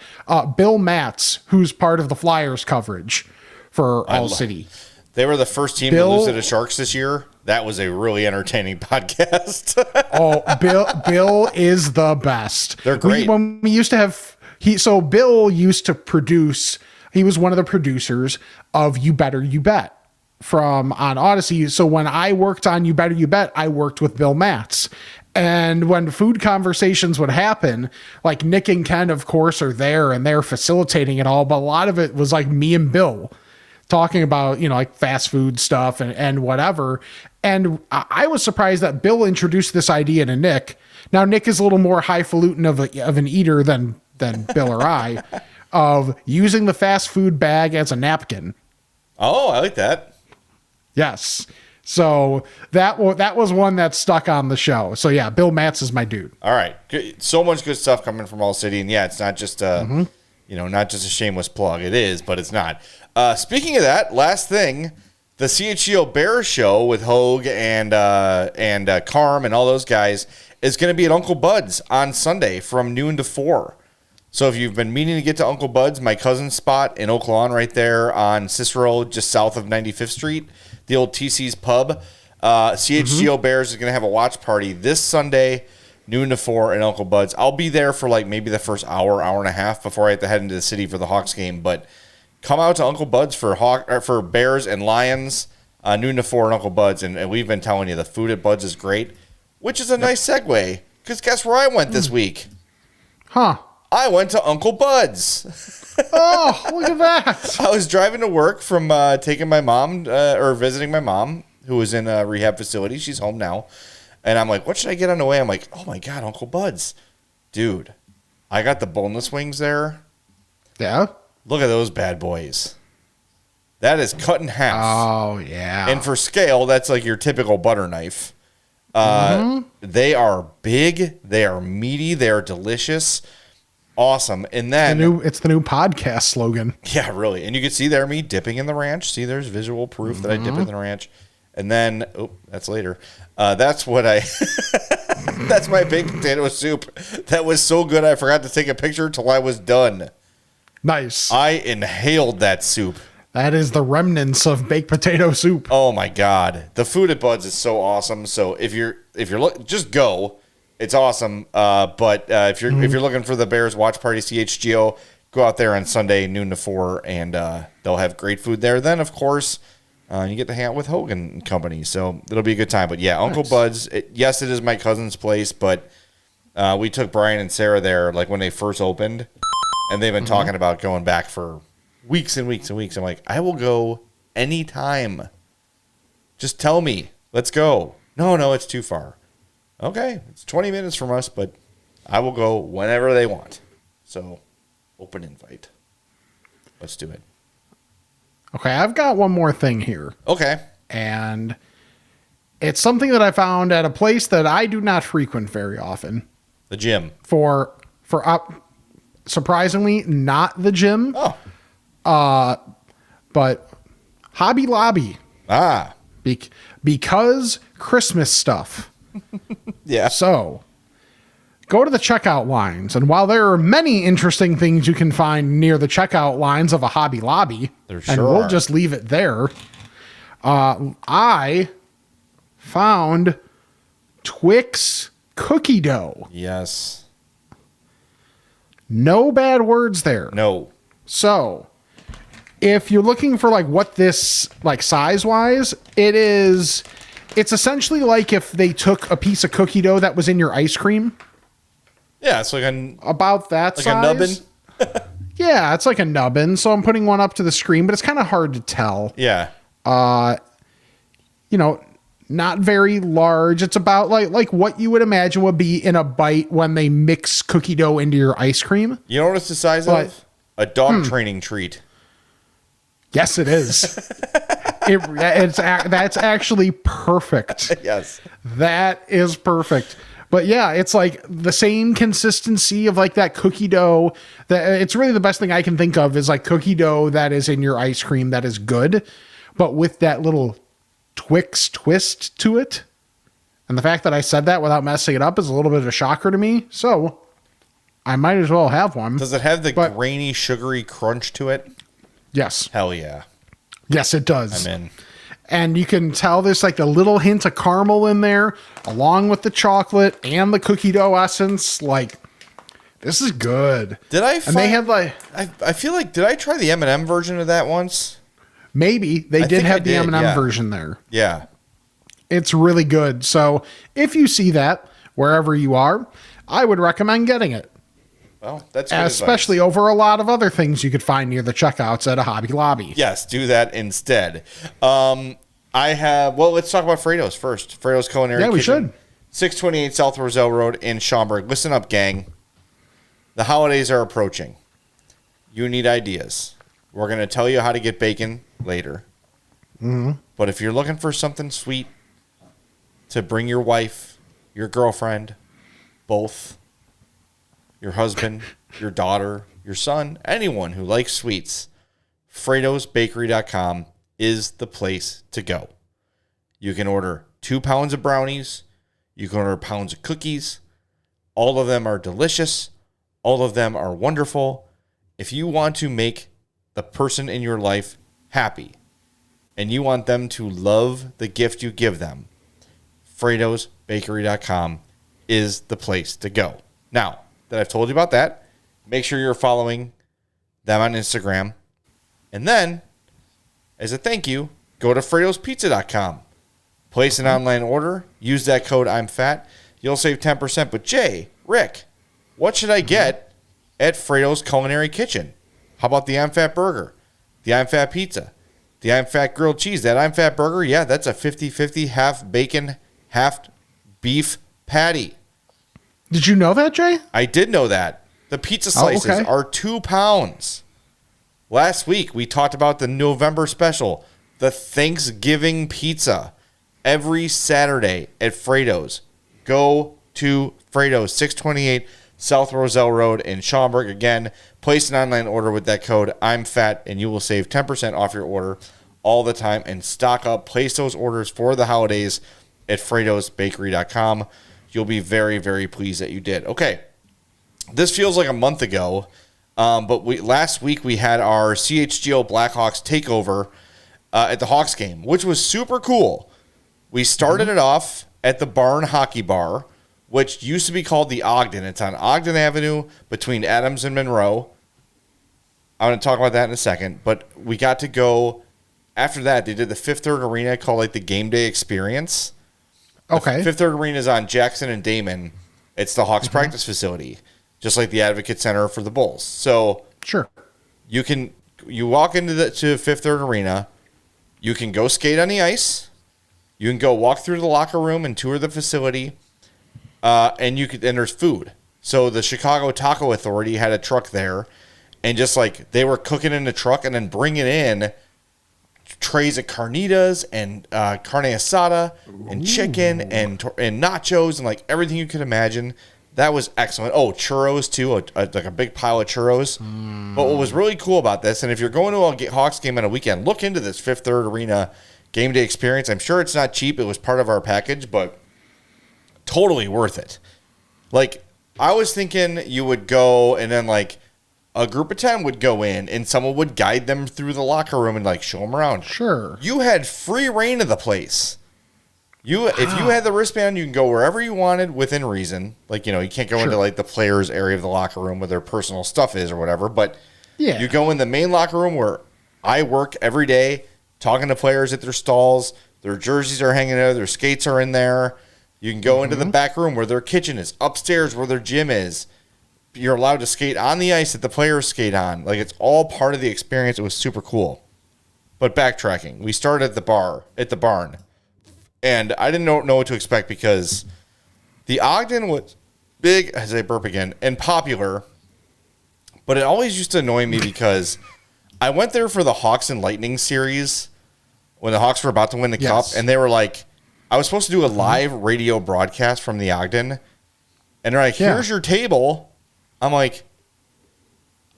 Bill Matz, who's part of the Flyers coverage for All City. They were the first team to lose to the Sharks this year. That was a really entertaining podcast. Bill is the best. They're great. When we used to have, Bill used to produce, he was one of the producers of You Better You Bet on Odyssey. So when I worked on You Better You Bet, I worked with Bill Matz. And when food conversations would happen, like Nick and Ken, of course, are there and they're facilitating it all. But a lot of it was like me and Bill talking about, you know, like fast food stuff and whatever. And I was surprised that Bill introduced this idea to Nick. Now, Nick is a little more highfalutin of an eater than Bill or I, of using the fast food bag as a napkin. Oh, I like that. Yes. So that was one that stuck on the show. So yeah, Bill Matz is my dude. All right. Good. So much good stuff coming from All City. And yeah, it's not just not just a shameless plug. It is, but it's not. Speaking of that, last thing, the CHGO Bears show with Hogue and Carm and all those guys is going to be at Uncle Bud's on Sunday from noon to 4. So if you've been meaning to get to Uncle Bud's, my cousin's spot in Oak Lawn right there on Cicero, just south of 95th Street, the old TC's Pub, CHGO Bears is going to have a watch party this Sunday, noon to 4 in Uncle Bud's. I'll be there for like maybe the first hour and a half before I have to head into the city for the Hawks game. But come out to Uncle Bud's for Bears and Lions, noon to 4 in Uncle Bud's. And we've been telling you the food at Bud's is great, which is a nice segue because guess where I went this week? Huh. I went to Uncle Bud's. Oh, look at that. I was driving to work from taking my mom or visiting my mom who was in a rehab facility. She's home now. And I'm like, what should I get on the way? I'm like, oh my God, Uncle Bud's. Dude, I got the boneless wings there. Yeah? Look at those bad boys. That is cut in half. Oh, yeah. And for scale, that's like your typical butter knife. They are big. They are meaty. They are delicious. Awesome. And then it's the new podcast slogan. Yeah, really. And you can see there me dipping in the ranch. See, there's visual proof that I dip in the ranch. And then, that's later. That's what that's my baked potato soup. That was so good I forgot to take a picture till I was done. Nice. I inhaled that soup. That is the remnants of baked potato soup. Oh my God. The food at Bud's is so awesome. So if you're just go. It's awesome. But if you're looking for the Bears watch party CHGO, go out there on Sunday noon to 4 and they'll have great food there. Then of course, you get to hang out with Hogan and company. So it'll be a good time. But yeah, Uncle Bud's, yes, it is my cousin's place, but we took Brian and Sarah there like when they first opened, and they've been talking about going back for weeks and weeks and weeks. I'm like, I will go anytime. Just tell me. Let's go. No, it's too far. Okay, it's 20 minutes from us, but I will go whenever they want. So, open invite. Let's do it. Okay, I've got one more thing here. Okay. And it's something that I found at a place that I do not frequent very often. The gym. For surprisingly, not the gym. Oh. But Hobby Lobby. Ah. Because Christmas stuff. Yeah. So, go to the checkout lines. And while there are many interesting things you can find near the checkout lines of a Hobby Lobby, we'll just leave it there, I found Twix Cookie Dough. Yes. No bad words there. No. So, if you're looking for like what this, like size-wise, it's essentially like if they took a piece of cookie dough that was in your ice cream. Yeah, it's like about that like size. a nubbin. Yeah, it's like a nubbin. So I'm putting one up to the screen, but it's kind of hard to tell. Yeah. Not very large. It's about like what you would imagine would be in a bite when they mix cookie dough into your ice cream. You know what it's the size of? A dog training treat. Yes, it is. That's actually perfect. Yes. That is perfect. But yeah, it's like the same consistency of like that cookie dough. That it's really the best thing I can think of is like cookie dough that is in your ice cream that is good, but with that little Twix twist to it. And the fact that I said that without messing it up is a little bit of a shocker to me. So I might as well have one. Does it have the grainy, sugary crunch to it? Yes. Hell yeah. Yes, it does. I'm in. And you can tell there's like a little hint of caramel in there, along with the chocolate and the cookie dough essence. Like, this is good. Did I? And they had like, I feel like, did I try the M&M version of that once? Maybe they did have the M&M version there. Yeah, it's really good. So if you see that wherever you are, I would recommend getting it. Well, that's good especially advice. Over a lot of other things you could find near the checkouts at a Hobby Lobby. Yes, do that instead. Let's talk about Fredo's first. Fredo's Culinary Kitchen. Yeah, we should. 628 South Roselle Road in Schaumburg. Listen up, gang. The holidays are approaching. You need ideas. We're going to tell you how to get bacon later. Mm-hmm. But if you're looking for something sweet to bring your wife, your girlfriend, both, your husband, your daughter, your son, anyone who likes sweets, FredosBakery.com. is the place to go. You can order 2 pounds of brownies. You can order pounds of cookies. All of them are delicious. All of them are wonderful. If you want to make the person in your life happy and you want them to love the gift you give them, FredosBakery.com is the place to go. Now that I've told you about that, make sure you're following them on Instagram. And then, as a thank you, go to FredosPizza.com. Place an online order. Use that code I'm fat. You'll save 10%. But Jay, Rick, what should I get at Fredo's Culinary Kitchen? How about the I'm Fat Burger, the I'm Fat Pizza, the I'm Fat Grilled Cheese? That I'm Fat Burger, yeah, that's a 50-50 half bacon, half beef patty. Did you know that, Jay? I did know that. The pizza slices are 2 pounds. Last week, we talked about the November special, the Thanksgiving pizza. Every Saturday at Fredo's. Go to Fredo's, 628 South Roselle Road in Schaumburg. Again, place an online order with that code I'm fat, and you will save 10% off your order all the time. And stock up. Place those orders for the holidays at FredosBakery.com. You'll be very, very pleased that you did. Okay, this feels like a month ago, but last week we had our CHGO Blackhawks takeover at the Hawks game, which was super cool. We started it off at the Barn Hockey Bar, which used to be called the Ogden. It's on Ogden Avenue between Adams and Monroe. I'm going to talk about that in a second. But we got to go, after that, they did the Fifth Third Arena called like the Game Day Experience. Okay. Fifth Third Arena is on Jackson and Damon. It's the Hawks practice facility, just like the Advocate Center for the Bulls. So sure, you walk into to Fifth Third Arena, you can go skate on the ice. You can go walk through the locker room and tour the facility, and there's food. So the Chicago Taco Authority had a truck there, and just like they were cooking in the truck and then bringing in trays of carnitas and carne asada and chicken and nachos and like everything you could imagine. That was excellent. Oh, churros too, like a big pile of churros. But what was really cool about this, and if you're going to a Hawks game on a weekend, look into this Fifth Third Arena Game Day Experience. I'm sure it's not cheap. It was part of our package, but totally worth it. Like, I was thinking you would go and then like a group of 10 would go in and someone would guide them through the locker room and like show them around. Sure. You had free reign of the place. If you had the wristband, you can go wherever you wanted within reason. Like, you can't go into like the players' area of the locker room where their personal stuff is or whatever. But you go in the main locker room where I work every day, talking to players at their stalls. Their jerseys are hanging there. Their skates are in there. You can go into the back room where their kitchen is, upstairs where their gym is. You're allowed to skate on the ice that the players skate on. Like, it's all part of the experience. It was super cool. But backtracking, we started at the barn. And I didn't know what to expect because the Ogden was big, as I burp again, and popular. But it always used to annoy me because I went there for the Hawks and Lightning series when the Hawks were about to win the cup, and they were like, I was supposed to do a live radio broadcast from the Ogden, and they're like, here's your table. I'm like,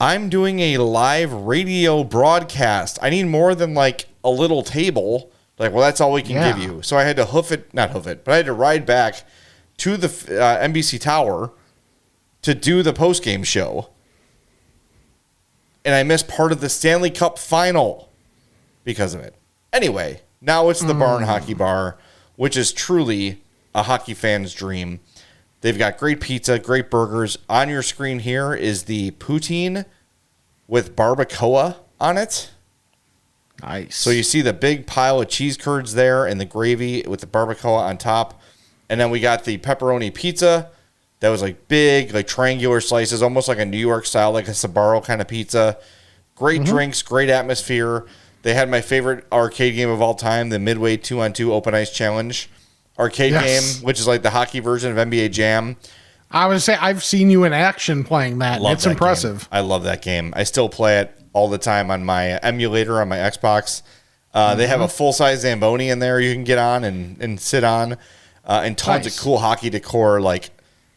I'm doing a live radio broadcast. I need more than like a little table. Like, well, that's all we can give you. So I had to not hoof it, but I had to ride back to the NBC Tower to do the postgame show. And I missed part of the Stanley Cup final because of it. Anyway, now it's the Barn Hockey Bar, which is truly a hockey fan's dream. They've got great pizza, great burgers. On your screen here is the poutine with barbacoa on it. Nice. So you see the big pile of cheese curds there and the gravy with the barbacoa on top. And then we got the pepperoni pizza that was like big, like triangular slices, almost like a New York style, like a Sbarro kind of pizza. Great drinks, great atmosphere. They had my favorite arcade game of all time, the Midway 2-on-2 Open Ice Challenge arcade game, which is like the hockey version of NBA Jam. I would say I've seen you in action playing that. It's impressive. Game. I love that game. I still play it all the time on my emulator on my Xbox. They have a full-size Zamboni in there you can get on and sit on, and tons of cool hockey decor. Like,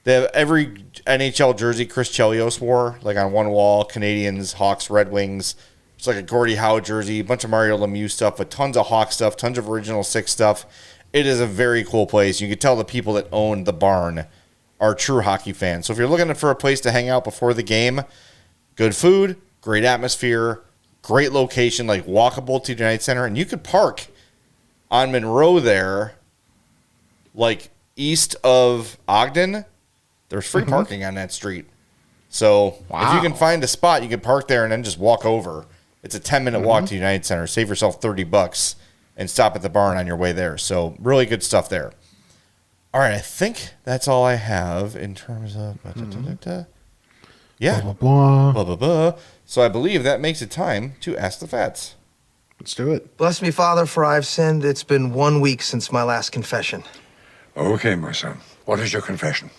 they have every NHL jersey Chris Chelios wore, like on one wall, Canadians, Hawks, Red Wings, It's like a Gordie Howe jersey, a bunch of Mario Lemieux stuff, but tons of Hawk stuff, tons of Original Six stuff. It is a very cool place. You can tell the people that own the barn are true hockey fans. So if you're looking for a place to hang out before the game, good food, great atmosphere, great location, like walkable to the United Center, and you could park on Monroe there, like east of Ogden. There's free parking on that street. So if you can find a spot, you can park there and then just walk over. It's a 10-minute walk to the United Center. Save yourself $30 and stop at the barn on your way there. So really good stuff there. All right, I think that's all I have in terms of... Yeah. Blah, blah, blah. Blah, blah, blah. So I believe that makes it time to Ask the Fats. Let's do it. Bless me, Father, for I've sinned. It's been 1 week since my last confession. Okay, my son. What is your confession?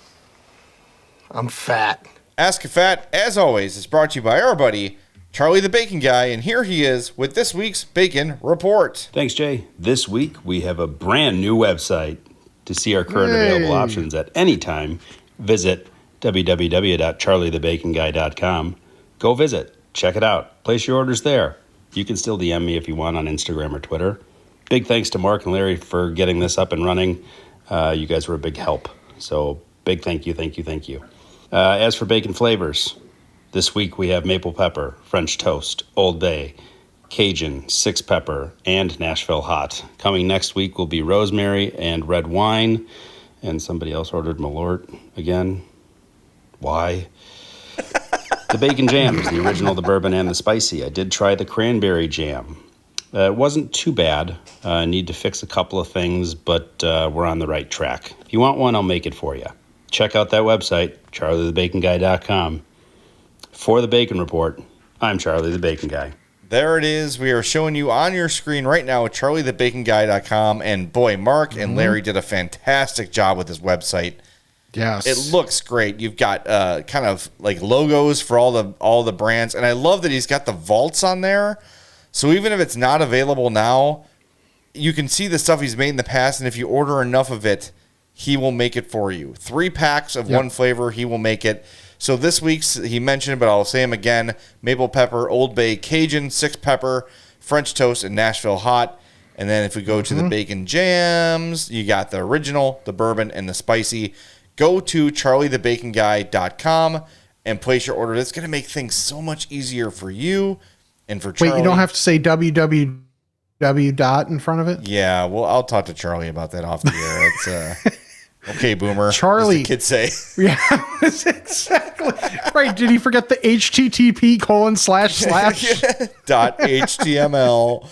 I'm fat. Ask a Fat, as always, is brought to you by our buddy, Charlie the Bacon Guy, and here he is with this week's Bacon Report. Thanks, Jay. This week, we have a brand new website. To see our current available options at any time, visit www.charliethebaconguy.com. Go visit. Check it out. Place your orders there. You can still DM me if you want on Instagram or Twitter. Big thanks to Mark and Larry for getting this up and running. You guys were a big help. So big thank you. As for bacon flavors, this week we have maple pepper, French toast, Old Bay, Cajun, six pepper, and Nashville hot. Coming next week will be rosemary and red wine. And somebody else ordered Malort again. Why? The bacon jams, the original, the bourbon, and the spicy. I did try the cranberry jam. It wasn't too bad. I need to fix a couple of things, but we're on the right track. If you want one, I'll make it for you. Check out that website, charliethebaconguy.com. For the Bacon Report, I'm Charlie the Bacon Guy. There it is. We are showing you on your screen right now at charliethebaconguy.com. And boy, Mark and Larry did a fantastic job with this website. Yes. It looks great. You've got kind of like logos for all the brands. And I love that he's got the vaults on there. So even if it's not available now, you can see the stuff he's made in the past. And if you order enough of it, he will make it for you. 3 packs of one flavor, he will make it. So this week's, he mentioned, but I'll say him again, maple pepper, Old Bay, Cajun, six pepper, French toast, and Nashville hot. And then if we go to the bacon jams, you got the original, the bourbon, and the spicy. Go to charliethebaconguy.com and place your order. That's going to make things so much easier for you and for Charlie. Wait, you don't have to say www dot in front of it? Yeah, well, I'll talk to Charlie about that off the air. It's okay, boomer. Charlie. As the kids say. Yeah, exactly. Right. Did he forget the HTTP : / dot HTML.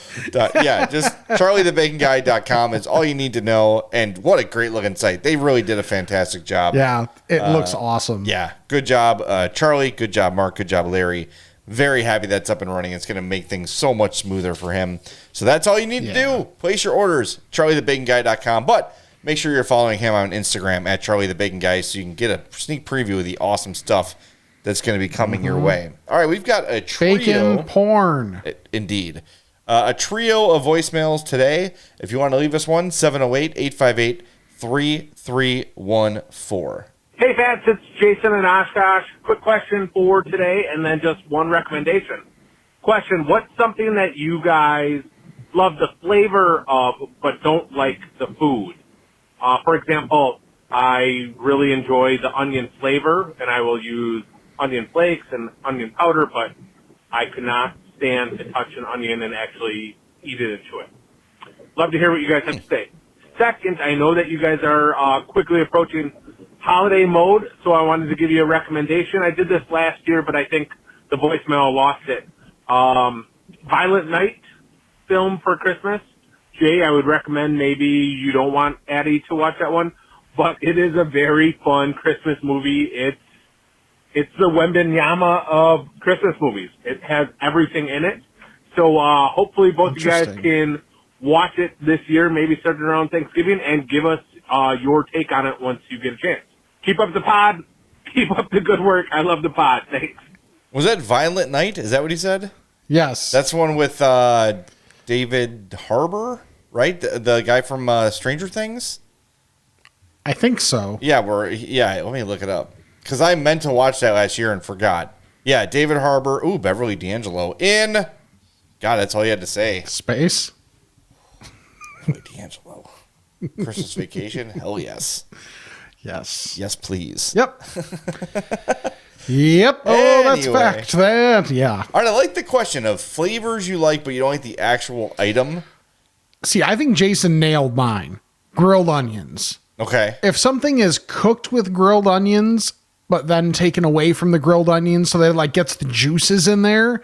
Yeah, just charliethebaconguy.com is all you need to know. And what a great looking site. They really did a fantastic job. Yeah, it looks awesome. Yeah, good job, Charlie. Good job, Mark. Good job, Larry. Very happy that's up and running. It's going to make things so much smoother for him. So that's all you need to do. Place your orders, charliethebaconguy.com. But make sure you're following him on Instagram at charliethebaconguy so you can get a sneak preview of the awesome stuff that's going to be coming your way. All right, we've got a trio. Bacon porn. Indeed. A trio of voicemails today. If you want to leave us one, 708-858-3314. Hey, Fats, it's Jason and Oshkosh. Quick question for today, and then just one recommendation. Question, what's something that you guys love the flavor of but don't like the food? For example, I really enjoy the onion flavor, and I will use onion flakes and onion powder, but I could not stand to touch an onion and actually eat it and chew it. Love to hear what you guys have to say. Second, I know that you guys are quickly approaching holiday mode, so I wanted to give you a recommendation. I did this last year, but I think the voicemail lost it. Violent Night film for Christmas. Jay, I would recommend maybe you don't want Addie to watch that one, but it is a very fun Christmas movie. It's the Wembenyama of Christmas movies. It has everything in it. So hopefully both of you guys can watch it this year, maybe starting around Thanksgiving, and give us your take on it once you get a chance. Keep up the pod. Keep up the good work. I love the pod. Thanks. Was that Violent Night? Is that what he said? Yes. That's one with David Harbour, right? The guy from Stranger Things? I think so. Yeah, let me look it up. Because I meant to watch that last year and forgot. Yeah, David Harbour. Ooh, Beverly D'Angelo in God, that's all you had to say. Space. D'Angelo. Christmas vacation? Hell yes. Yes. Yes, please. Yep. Yep. Oh, that's Anyway. fact. That, yeah. All right, I like the question of flavors you like, but you don't like the actual item. See, I think Jason nailed mine. Grilled onions. Okay. If something is cooked with grilled onions, but then taken away from the grilled onions so that it like gets the juices in there,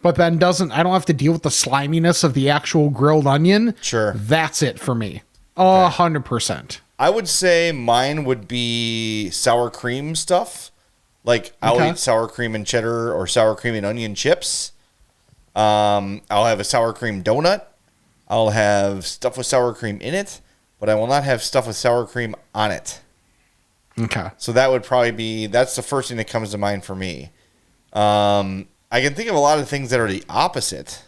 but then I don't have to deal with the sliminess of the actual grilled onion. Sure. That's it for me. 100%. I would say mine would be sour cream stuff. Like I'll eat sour cream and cheddar or sour cream and onion chips. I'll have a sour cream donut. I'll have stuff with sour cream in it, but I will not have stuff with sour cream on it. Okay. So that would probably that's the first thing that comes to mind for me. I can think of a lot of things that are the opposite.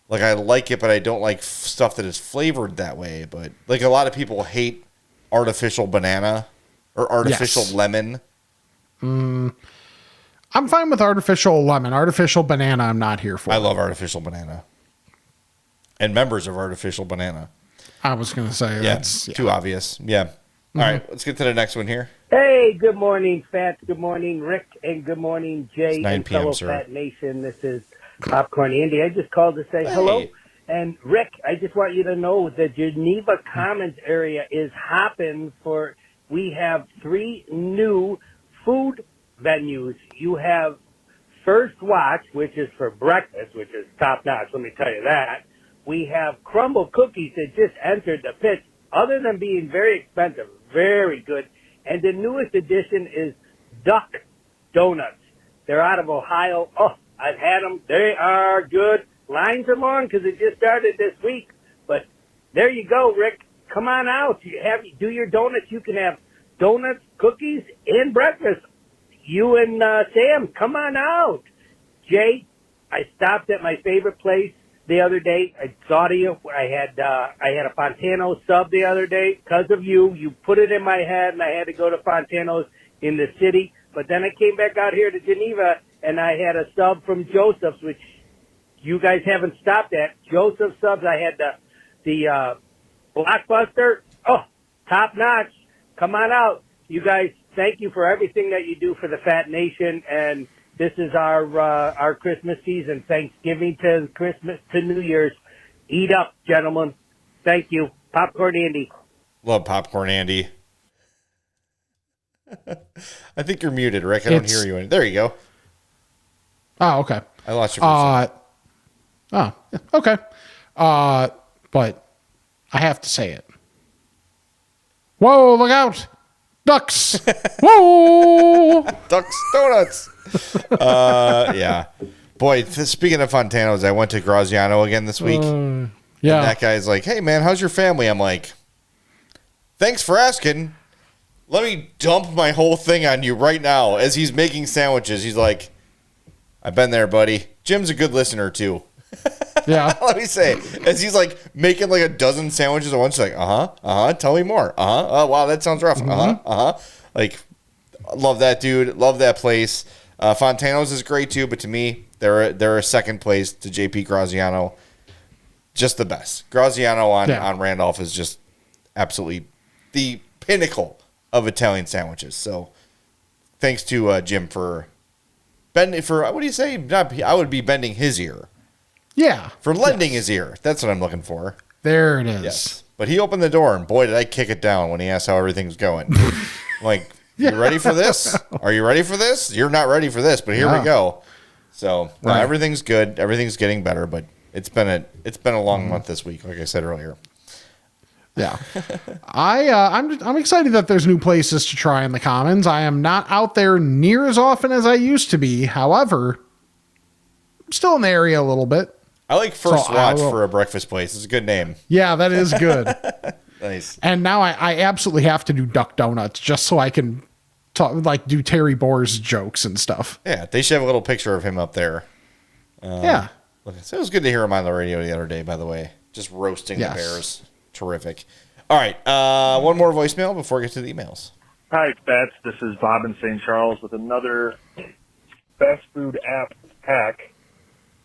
Like I like it, but I don't like stuff that is flavored that way. But like a lot of people hate artificial banana or artificial lemon. I'm fine with artificial lemon. Artificial banana, I'm not here for. I love artificial banana. And members of artificial banana. I was going to say that's too obvious. Yeah. All right, let's get to the next one here. Hey, good morning, Fats. Good morning, Rick, and good morning, Jay, 9 and p.m., fellow sir. Fat Nation. This is Popcorn Andy. I just called to say hello. And Rick, I just want you to know the Geneva Commons area is hopping for. We have 3 new food venues. You have First Watch, which is for breakfast, which is top notch. Let me tell you that. We have Crumble Cookies that just entered the pitch. Other than being very expensive, very good. And the newest addition is Duck Donuts. They're out of Ohio. Oh, I've had them. They are good. Lines are long because it just started this week. But there you go, Rick. Come on out. Do your donuts. You can have donuts, cookies, and breakfast. You and Sam, come on out. Jay, I stopped at my favorite place the other day. I thought of you. I had a Fontano's sub the other day because of you. You put it in my head, and I had to go to Fontano's in the city. But then I came back out here to Geneva, and I had a sub from Joseph's, which you guys haven't stopped at. Joseph's subs. I had the Blockbuster. Oh, top notch. Come on out, you guys. Thank you for everything that you do for the Fat Nation, and this is our Christmas season. Thanksgiving to Christmas to New Year's. Eat up, gentlemen. Thank you. Popcorn Andy. Love Popcorn Andy. I think you're muted, Rick. I don't hear you. There you go. Oh, okay. I lost you for a second. Oh, okay. But I have to say it. Whoa, look out. Ducks. Whoa. Ducks Donuts. Yeah. Boy, speaking of Fontano's, I went to Graziano again this week. Yeah. And that guy's like, hey, man, how's your family? I'm like, thanks for asking. Let me dump my whole thing on you right now. As he's making sandwiches, he's like, I've been there, buddy. Jim's a good listener, too. Yeah. Let me say, as he's like making like a dozen sandwiches at once, like, tell me more. Oh, wow, that sounds rough. Like, love that dude. Love that place. Fontano's is great too, but to me, they're a second place to JP Graziano. Just the best. Graziano on Randolph is just absolutely the pinnacle of Italian sandwiches. So, thanks to Jim for bending what do you say? I would be bending his ear. Yeah. For lending his ear. That's what I'm looking for. There it is. Yes. But he opened the door, and boy, did I kick it down when he asked how everything's going. I'm like, you ready for this? Are you ready for this? You're not ready for this, but here we go. So everything's good. Everything's getting better, but it's been a long month this week, like I said earlier. Yeah. I'm excited that there's new places to try in the Commons. I am not out there near as often as I used to be. However, I'm still in the area a little bit. I like First Watch for a breakfast place. It's a good name. Yeah, that is good. Nice. And now I absolutely have to do Duck Donuts just so I can do Terry Bohr's jokes and stuff. Yeah, they should have a little picture of him up there. Yeah. So it was good to hear him on the radio the other day, by the way. Just roasting the Bears. Terrific. All right, one more voicemail before we get to the emails. Hi, Fats. This is Bob in St. Charles with another fast food app hack.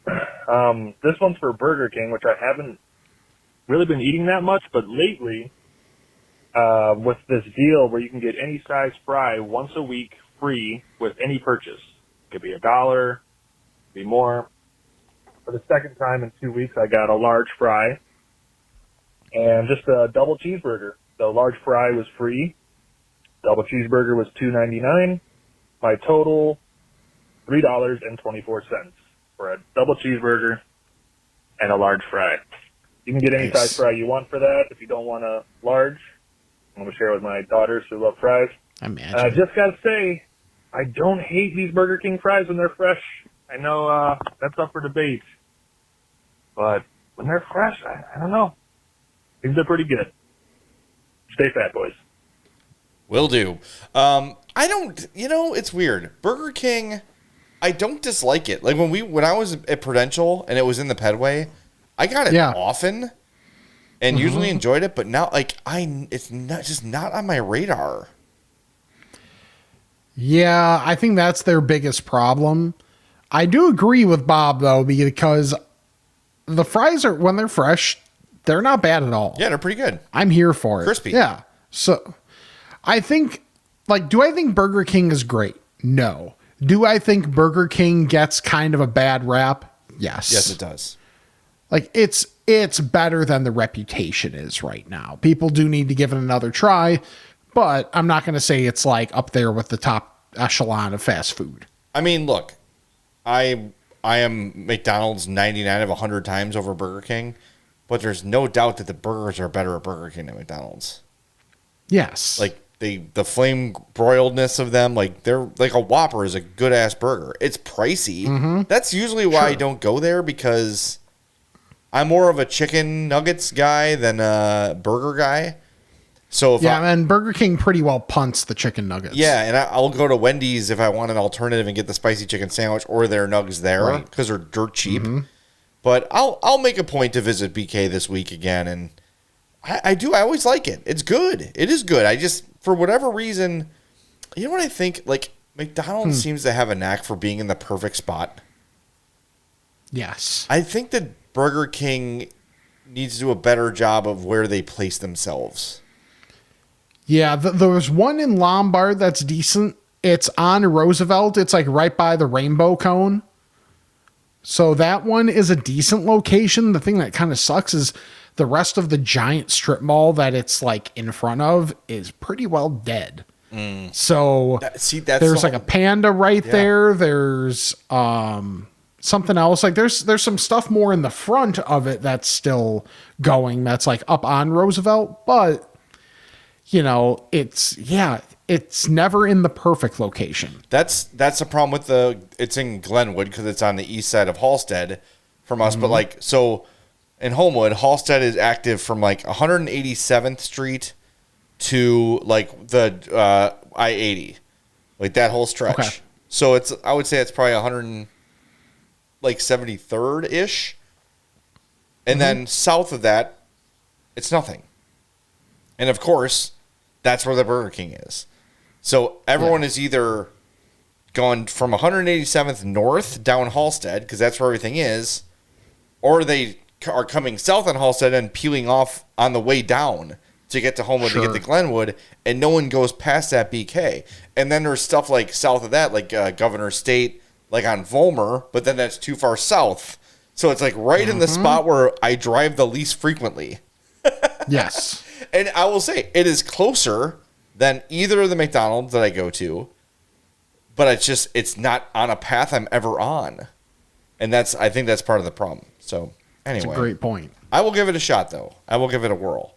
This one's for Burger King, which I haven't really been eating that much, but lately, with this deal where you can get any size fry once a week free with any purchase. It could be $1, could be more. For the second time in 2 weeks, I got a large fry and just a double cheeseburger. The large fry was free. Double cheeseburger was $2.99. My total, $3.24 for a double cheeseburger and a large fry. You can get any size fry you want for that. If you don't want a large, I'm going to share it with my daughters who love fries. Imagine. I just got to say, I don't hate these Burger King fries when they're fresh. I know that's up for debate. But when they're fresh, I don't know. Things are pretty good. Stay fat, boys. Will do. I don't, it's weird. Burger King, I don't dislike it. Like when I was at Prudential and it was in the Pedway, I got it often and usually enjoyed it, but now it's not on my radar. Yeah, I think that's their biggest problem. I do agree with Bob though, because the fries are, when they're fresh, they're not bad at all. Yeah, they're pretty good. I'm here for it. Crispy. Yeah. So I think, do I think Burger King is great? No. Do I think Burger King gets kind of a bad rap? Yes. Yes, it does. It's better than the reputation is right now. People do need to give it another try, but I'm not going to say it's up there with the top echelon of fast food. I mean, look, I am McDonald's 99 of 100 times over Burger King, but there's no doubt that the burgers are better at Burger King than McDonald's. Yes. The flame broiledness of them, they're like a Whopper is a good ass burger. It's pricey. Mm-hmm. That's usually why I don't go there, because I'm more of a chicken nuggets guy than a burger guy. So and Burger King pretty well punts the chicken nuggets. Yeah, and I'll go to Wendy's if I want an alternative and get the spicy chicken sandwich or their nugs there because they're dirt cheap. Mm-hmm. But I'll make a point to visit BK this week again, and I always like it. It's good. It is good. I just, for whatever reason, you know what I think? McDonald's seems to have a knack for being in the perfect spot. Yes. I think that Burger King needs to do a better job of where they place themselves. Yeah, there was one in Lombard that's decent. It's on Roosevelt. It's right by the rainbow cone. So that one is a decent location. The thing that kind of sucks is the rest of the giant strip mall that it's in front of is pretty well dead. So there's a Panda right there. There's something else. There's some stuff more in the front of it that's still going. That's up on Roosevelt, but it's never in the perfect location. That's the problem with it's in Glenwood because it's on the east side of Halstead from us. Mm-hmm. But so in Homewood, Halstead is active from 187th Street to the I-80, that whole stretch. Okay. So I would say it's probably 173rd ish, and then south of that, it's nothing. And of course, that's where the Burger King is. So everyone is either going from 187th north down Halstead, because that's where everything is, or they are coming south on Halstead and peeling off on the way down to get to Homewood to get to Glenwood, and no one goes past that BK. And then there's stuff south of that, Governor State, on Vollmer, but then that's too far south. So it's right in the spot where I drive the least frequently. Yes. And I will say, it is closer than either of the McDonald's that I go to, but it's not on a path I'm ever on. And I think that's part of the problem. So anyway. That's a great point. I will give it a shot, though. I will give it a whirl.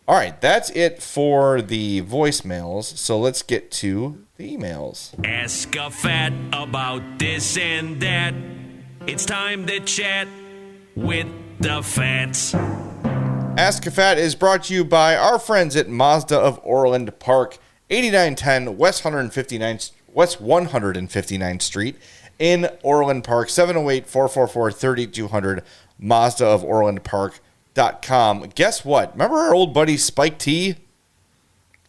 All right, that's it for the voicemails. So let's get to the emails. Ask a fat about this and that. It's time to chat with the fats. Ask a Fat is brought to you by our friends at Mazda of Orland Park, 8910 West 159th Street in Orland Park, 708-444-3200, MazdaofOrlandPark.com. Guess what? Remember our old buddy Spike T?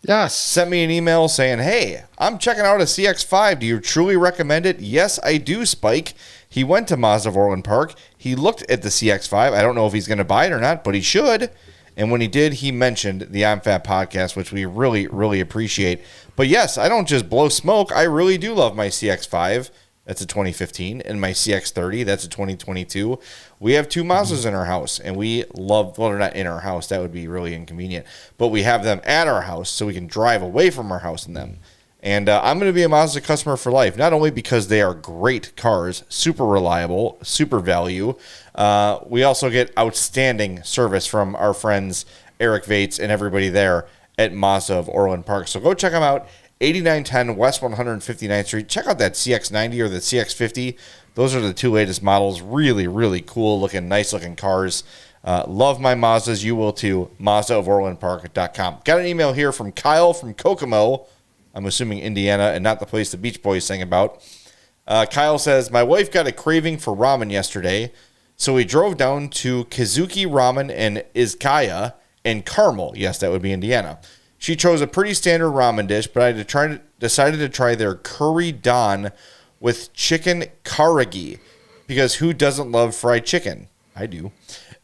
Yes. Sent me an email saying, hey, I'm checking out a CX-5. Do you truly recommend it? Yes, I do, Spike. He went to Mazda of Orland Park. He looked at the CX-5. I don't know if he's going to buy it or not, but he should. And when he did, he mentioned the I'm Fat podcast, which we really, really appreciate. But yes, I don't just blow smoke. I really do love my CX-5. That's a 2015. And my CX-30. That's a 2022. We have two Mazdas in our house. And we love, well, they're not in our house. That would be really inconvenient. But we have them at our house so we can drive away from our house in them. And I'm going to be a Mazda customer for life, not only because they are great cars, super reliable, super value. We also get outstanding service from our friends Eric Vates and everybody there at Mazda of Orland Park. So go check them out, 8910 West 159th Street. Check out that CX-90 or the CX-50. Those are the two latest models. Really, really cool looking, nice looking cars. Love my Mazdas. You will too. MazdaofOrlandPark.com. Got an email here from Kyle from Kokomo. I'm assuming Indiana and not the place the Beach Boys sang about. Kyle says, my wife got a craving for ramen yesterday, so we drove down to Kazuki Ramen in Izkaya and Carmel. Yes, that would be Indiana. She chose a pretty standard ramen dish, but I decided to try their curry don with chicken karagi, because who doesn't love fried chicken? I do.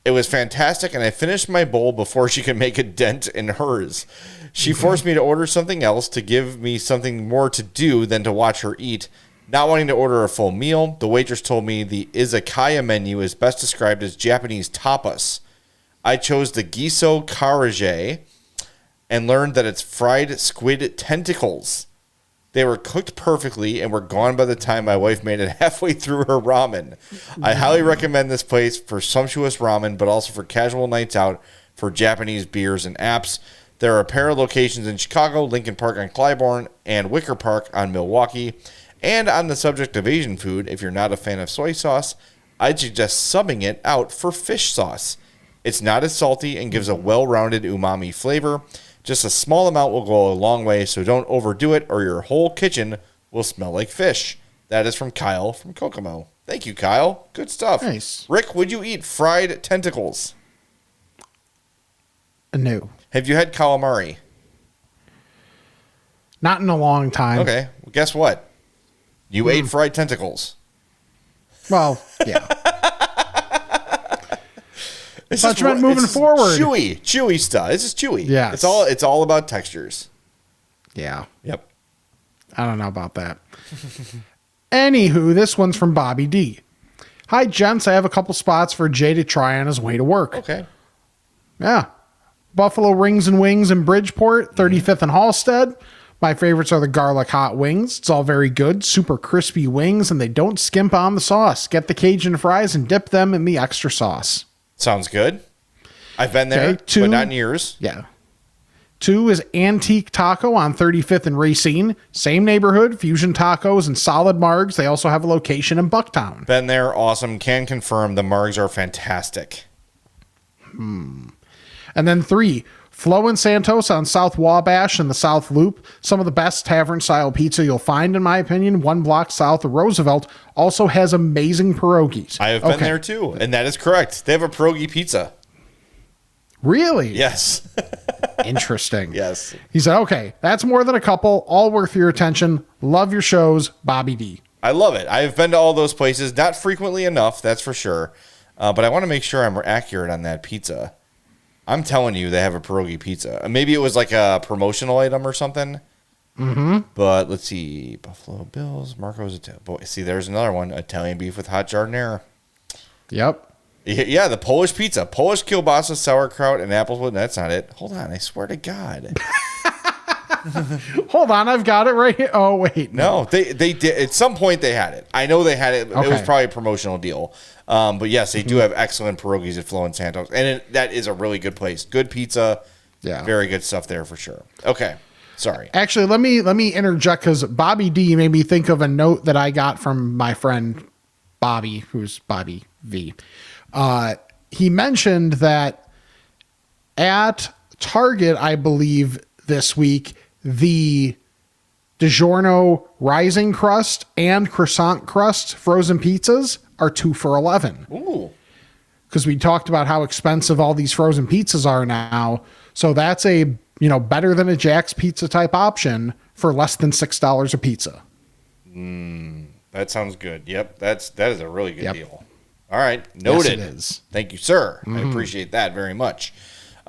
It was fantastic, and I finished my bowl before she could make a dent in hers. She forced me to order something else to give me something more to do than to watch her eat. Not wanting to order a full meal, the waitress told me the izakaya menu is best described as Japanese tapas. I chose the giso karage and learned that it's fried squid tentacles. They were cooked perfectly and were gone by the time my wife made it halfway through her ramen. I highly recommend this place for sumptuous ramen, but also for casual nights out for Japanese beers and apps. There are a pair of locations in Chicago, Lincoln Park on Clybourne, and Wicker Park on Milwaukee. And on the subject of Asian food, if you're not a fan of soy sauce, I'd suggest subbing it out for fish sauce. It's not as salty and gives a well-rounded umami flavor. Just a small amount will go a long way, so don't overdo it or your whole kitchen will smell like fish. That is from Kyle from Kokomo. Thank you, Kyle. Good stuff. Nice. Rick, would you eat fried tentacles? No. Have you had calamari? Not in a long time. Okay. Well, guess what? You ate fried tentacles. Well, yeah. It's thought you meant moving forward. Chewy stuff. This is chewy. Yeah. It's all about textures. Yeah. Yep. I don't know about that. Anywho, this one's from Bobby D. Hi, gents. I have a couple spots for Jay to try on his way to work. Okay. Yeah. Buffalo Rings and Wings in Bridgeport, 35th and Halstead. My favorites are the garlic hot wings. It's all very good, super crispy wings, and they don't skimp on the sauce. Get the Cajun fries and dip them in the extra sauce. Sounds good. I've been there, but not in years. Yeah. 2 is Antique Taco on 35th and Racine. Same neighborhood, Fusion Tacos and Solid Margs. They also have a location in Bucktown. Been there, awesome. Can confirm the Margs are fantastic. And then 3, Flo and Santos on South Wabash and the South Loop. Some of the best tavern-style pizza you'll find, in my opinion. 1 block south of Roosevelt also has amazing pierogies. I have been there too, and that is correct. They have a pierogi pizza. Really? Yes. Interesting. Yes. He said, okay, that's more than a couple. All worth your attention. Love your shows, Bobby D. I love it. I've been to all those places, not frequently enough, that's for sure. But I want to make sure I'm accurate on that pizza. I'm telling you, they have a pierogi pizza. Maybe it was like a promotional item or something. Mm-hmm. But let's see. Buffalo Bills, Marco's. Boy, see, there's another one. Italian beef with hot giardiniera. Yep. Yeah, the Polish pizza. Polish kielbasa, sauerkraut, and apples. That's not it. Hold on. I swear to God. Hold on. I've got it right here. Oh, wait. No, they did. At some point, they had it. I know they had it. Okay. It was probably a promotional deal. But yes, they do have excellent pierogies at Flo and Santos. And that is a really good place. Good pizza. Yeah. Very good stuff there for sure. Okay. Sorry. Actually, let me interject because Bobby D made me think of a note that I got from my friend Bobby, who's Bobby V. He mentioned that at Target, I believe this week, the DiGiorno Rising Crust and Croissant Crust frozen pizzas are 2 for $11. Ooh. Because we talked about how expensive all these frozen pizzas are now. So that's a better than a Jack's Pizza type option for less than $6 a pizza. That sounds good. Yep, that is a really good Yep. deal. All right, noted. Yes, it is. Thank you, sir. I appreciate that very much.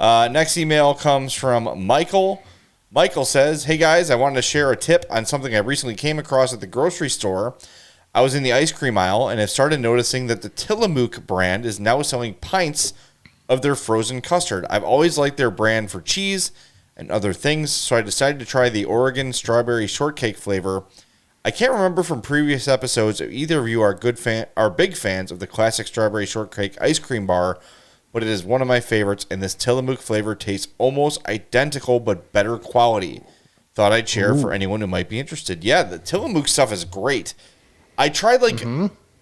Next email comes from Michael. Michael says, "Hey guys, I wanted to share a tip on something I recently came across at the grocery store. I was in the ice cream aisle and have started noticing that the Tillamook brand is now selling pints of their frozen custard. I've always liked their brand for cheese and other things, so I decided to try the Oregon strawberry shortcake flavor. I can't remember from previous episodes if either of you are big fans of the classic strawberry shortcake ice cream bar, but it is one of my favorites, and this Tillamook flavor tastes almost identical but better quality. Thought I'd share for anyone who might be interested." Yeah, the Tillamook stuff is great. I tried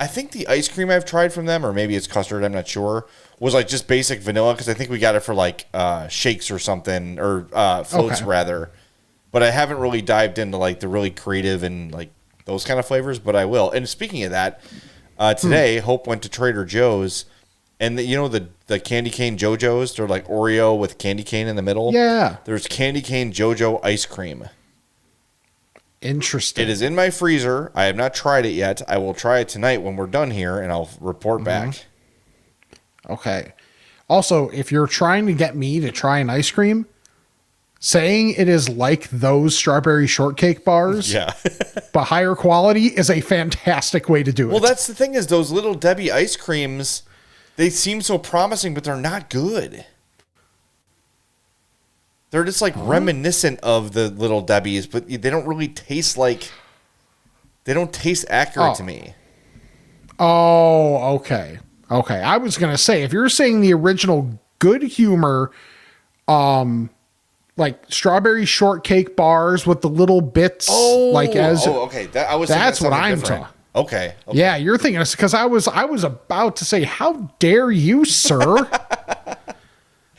I think the ice cream I've tried from them, or maybe it's custard, I'm not sure, was like just basic vanilla, because I think we got it for like shakes or something, or floats rather. But I haven't really dived into like the really creative and like those kind of flavors, but I will. And speaking of that, today Hope went to Trader Joe's, and the candy cane JoJo's, they're like Oreo with candy cane in the middle. Yeah. There's candy cane JoJo ice cream. Interesting. It is in my freezer. I have not tried it yet. I will try it tonight when we're done here, and I'll report back. Okay. Also, if you're trying to get me to try an ice cream, saying it is like those strawberry shortcake bars, but higher quality is a fantastic way to do it. Well, that's the thing, is those Little Debbie ice creams, they seem so promising, but they're not good. They're just like reminiscent of the Little Debbie's, but they don't really taste like, they don't taste accurate to me. Oh, okay. Okay. I was going to say, if you're saying the original Good Humor, like strawberry shortcake bars with the little bits, okay. That's what I'm talking. Okay. Yeah, you're thinking, because I was about to say, how dare you, sir?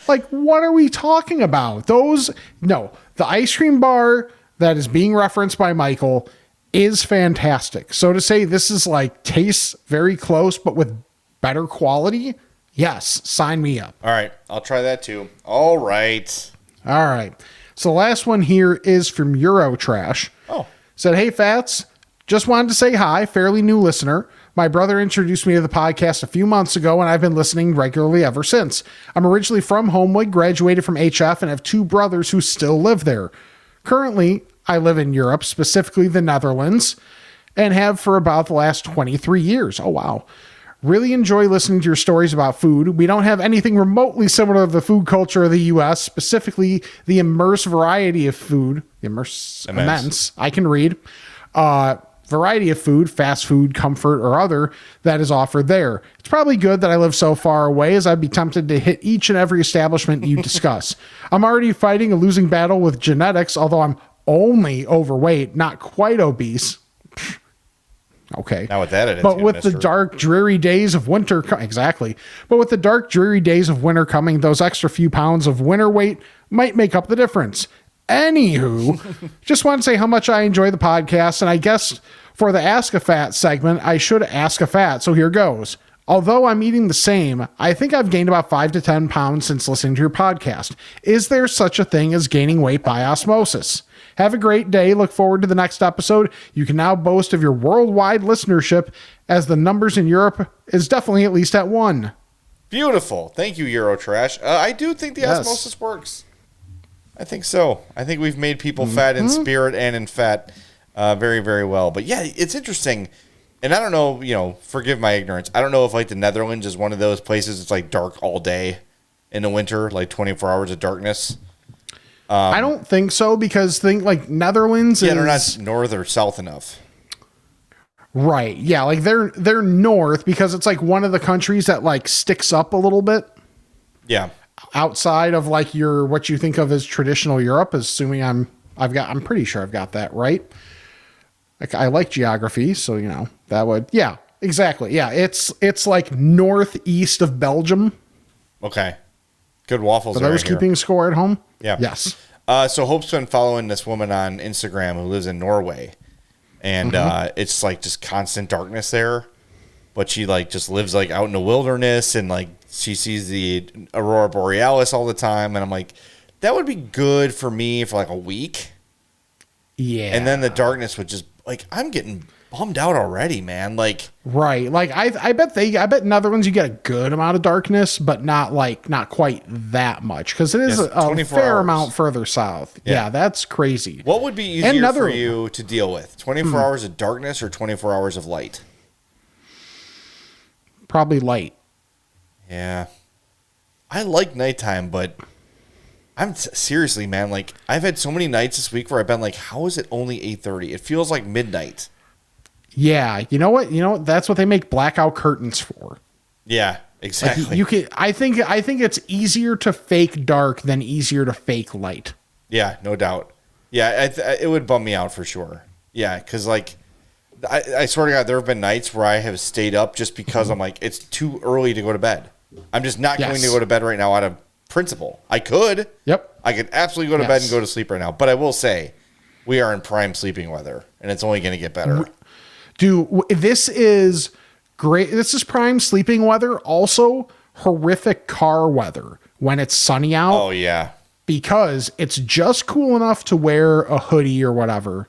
Like, what are we talking about? The ice cream bar that is being referenced by Michael is fantastic. So to say this is like tastes very close, but with better quality, yes, sign me up. All right, I'll try that too. All right. So the last one here is from Eurotrash. Said, "Hey Fats, just wanted to say hi, fairly new listener. My brother introduced me to the podcast a few months ago, and I've been listening regularly ever since. I'm originally from Homewood, graduated from HF, and have two brothers who still live there. Currently, I live in Europe, specifically the Netherlands, and have for about the last 23 years. Oh, wow. Really enjoy listening to your stories about food. We don't have anything remotely similar to the food culture of the U.S., specifically the immense variety of food. Immense. I can read. Variety of food, fast food, comfort, or other, that is offered there. It's probably good that I live so far away, as I'd be tempted to hit each and every establishment you discuss. I'm already fighting a losing battle with genetics, although I'm only overweight, not quite obese." Okay. Now with that attitude, but with the dark, dreary days of winter, But with the dark, dreary days of winter coming, those extra few pounds of winter weight might make up the difference. Anywho, just want to say how much I enjoy the podcast, and I guess for the Ask a Fat segment, I should ask a fat, so here goes. Although I'm eating the same, I think I've gained about 5 to 10 pounds since listening to your podcast. Is there such a thing as gaining weight by osmosis? Have a great day. Look forward to the next episode. You can now boast of your worldwide listenership, as the numbers in Europe is definitely at least at 1. Beautiful. Thank you, Eurotrash. I do think the osmosis works. I think so. I think we've made people fat in spirit and in fat very, very well. But yeah, it's interesting. And I don't know, forgive my ignorance. I don't know if like the Netherlands is one of those places it's like dark all day in the winter, like 24 hours of darkness. I don't think so, because like Netherlands is... they're not north or south enough. Right. Yeah, like they're north because it's like one of the countries that like sticks up a little bit. Yeah. Outside of like what you think of as traditional Europe, assuming I'm pretty sure I've got that right. Like I like geography, so that would, yeah, exactly. Yeah. It's like northeast of Belgium. Okay. Good waffles. For those keeping score at home. Yeah. Yes. So Hope's been following this woman on Instagram who lives in Norway, and it's like just constant darkness there, but she like just lives like out in the wilderness, and like she sees the aurora borealis all the time, and I'm like, that would be good for me for like a week. Yeah. And then the darkness would just, like, I'm getting bummed out already, man. Like, right. Like I bet Netherlands you get a good amount of darkness, but not quite that much, because it is a fair amount further south. Yeah, that's crazy. What would be easier for you to deal with? 24 hours of darkness or 24 hours of light? Probably light. Yeah. I like nighttime, but seriously, man, like, I've had so many nights this week where I've been like, how is it only 8:30? It feels like midnight. Yeah, you know what? That's what they make blackout curtains for. Yeah, exactly. Like you can. I think it's easier to fake dark than easier to fake light. Yeah, no doubt. Yeah, it would bum me out for sure. Yeah, because like, I swear to God, there have been nights where I have stayed up just because I'm like, it's too early to go to bed. I'm just not going to go to bed right now out of principle. I could. Yep. I could absolutely go to bed and go to sleep right now. But I will say, we are in prime sleeping weather, and it's only going to get better. Dude, this is great. This is prime sleeping weather. Also, horrific car weather when it's sunny out. Oh, yeah. Because it's just cool enough to wear a hoodie or whatever.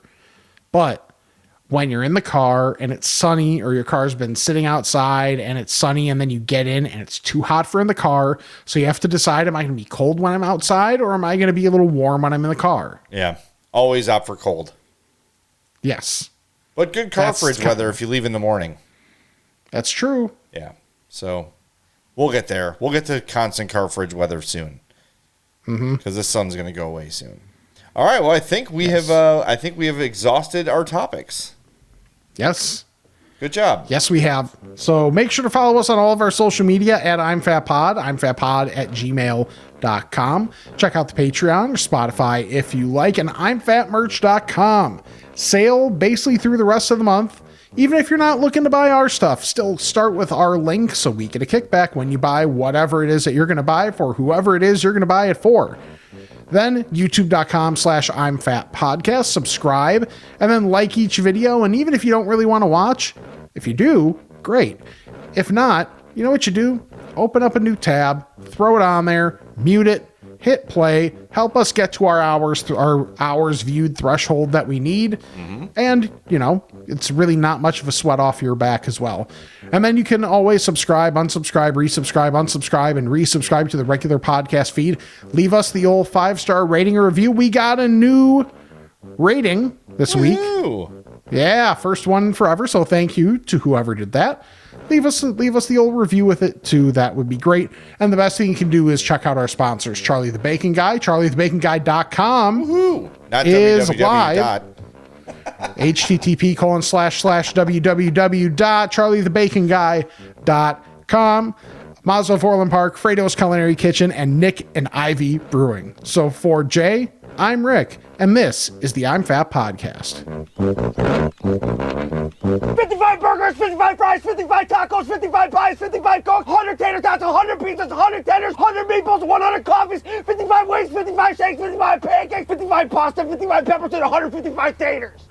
But when you're in the car and it's sunny, or your car's been sitting outside and it's sunny, and then you get in and it's too hot for in the car, so you have to decide, am I going to be cold when I'm outside, or am I going to be a little warm when I'm in the car? Yeah. Always opt for cold. Yes. But good car fridge weather if you leave in the morning. That's true. Yeah. So we'll get there. We'll get to constant car fridge weather soon. Because the sun's going to go away soon. All right. Well, I think we have exhausted our topics. Yes. Good job. Yes, we have. So make sure to follow us on all of our social media at I'mFatPod, I'mFatPod@gmail.com. Check out the Patreon or Spotify if you like, and I'mFatMerch.com. Sale basically through the rest of the month. Even if you're not looking to buy our stuff, still start with our link so we get a kickback when you buy whatever it is that you're going to buy for whoever it is you're going to buy it for. Then youtube.com/I'mFatPodcast, subscribe, and then like each video. And even if you don't really want to watch, if you do, great. If not, you know what you do? Open up a new tab, throw it on there, mute it, hit play, help us get to our hours viewed threshold that we need. And, it's really not much of a sweat off your back as well. And then you can always subscribe, unsubscribe, resubscribe, unsubscribe, and resubscribe to the regular podcast feed. Leave us the old 5-star rating or review. We got a new rating this week. Yeah, first one forever. So thank you to whoever did that. Leave us the old review with it too. That would be great. And the best thing you can do is check out our sponsors. Charlie the Bacon Guy, charliethebaconguy.com is live. http://www.charliethebaconguy.com. Mazda of Orland Park, Fredo's Culinary Kitchen, and Nick and Ivy Brewing. So for Jay, I'm Rick, and this is the I'm Fat Podcast. 55 burgers, 55 fries, 55 tacos, 55 pies, 55 cokes, 100 tater tots, 100 pizzas, 100 tenders, 100 meatballs, 100 coffees, 55 wings, 55 shakes, 55 pancakes, 55 pasta, 55 peppers, and 155 taters.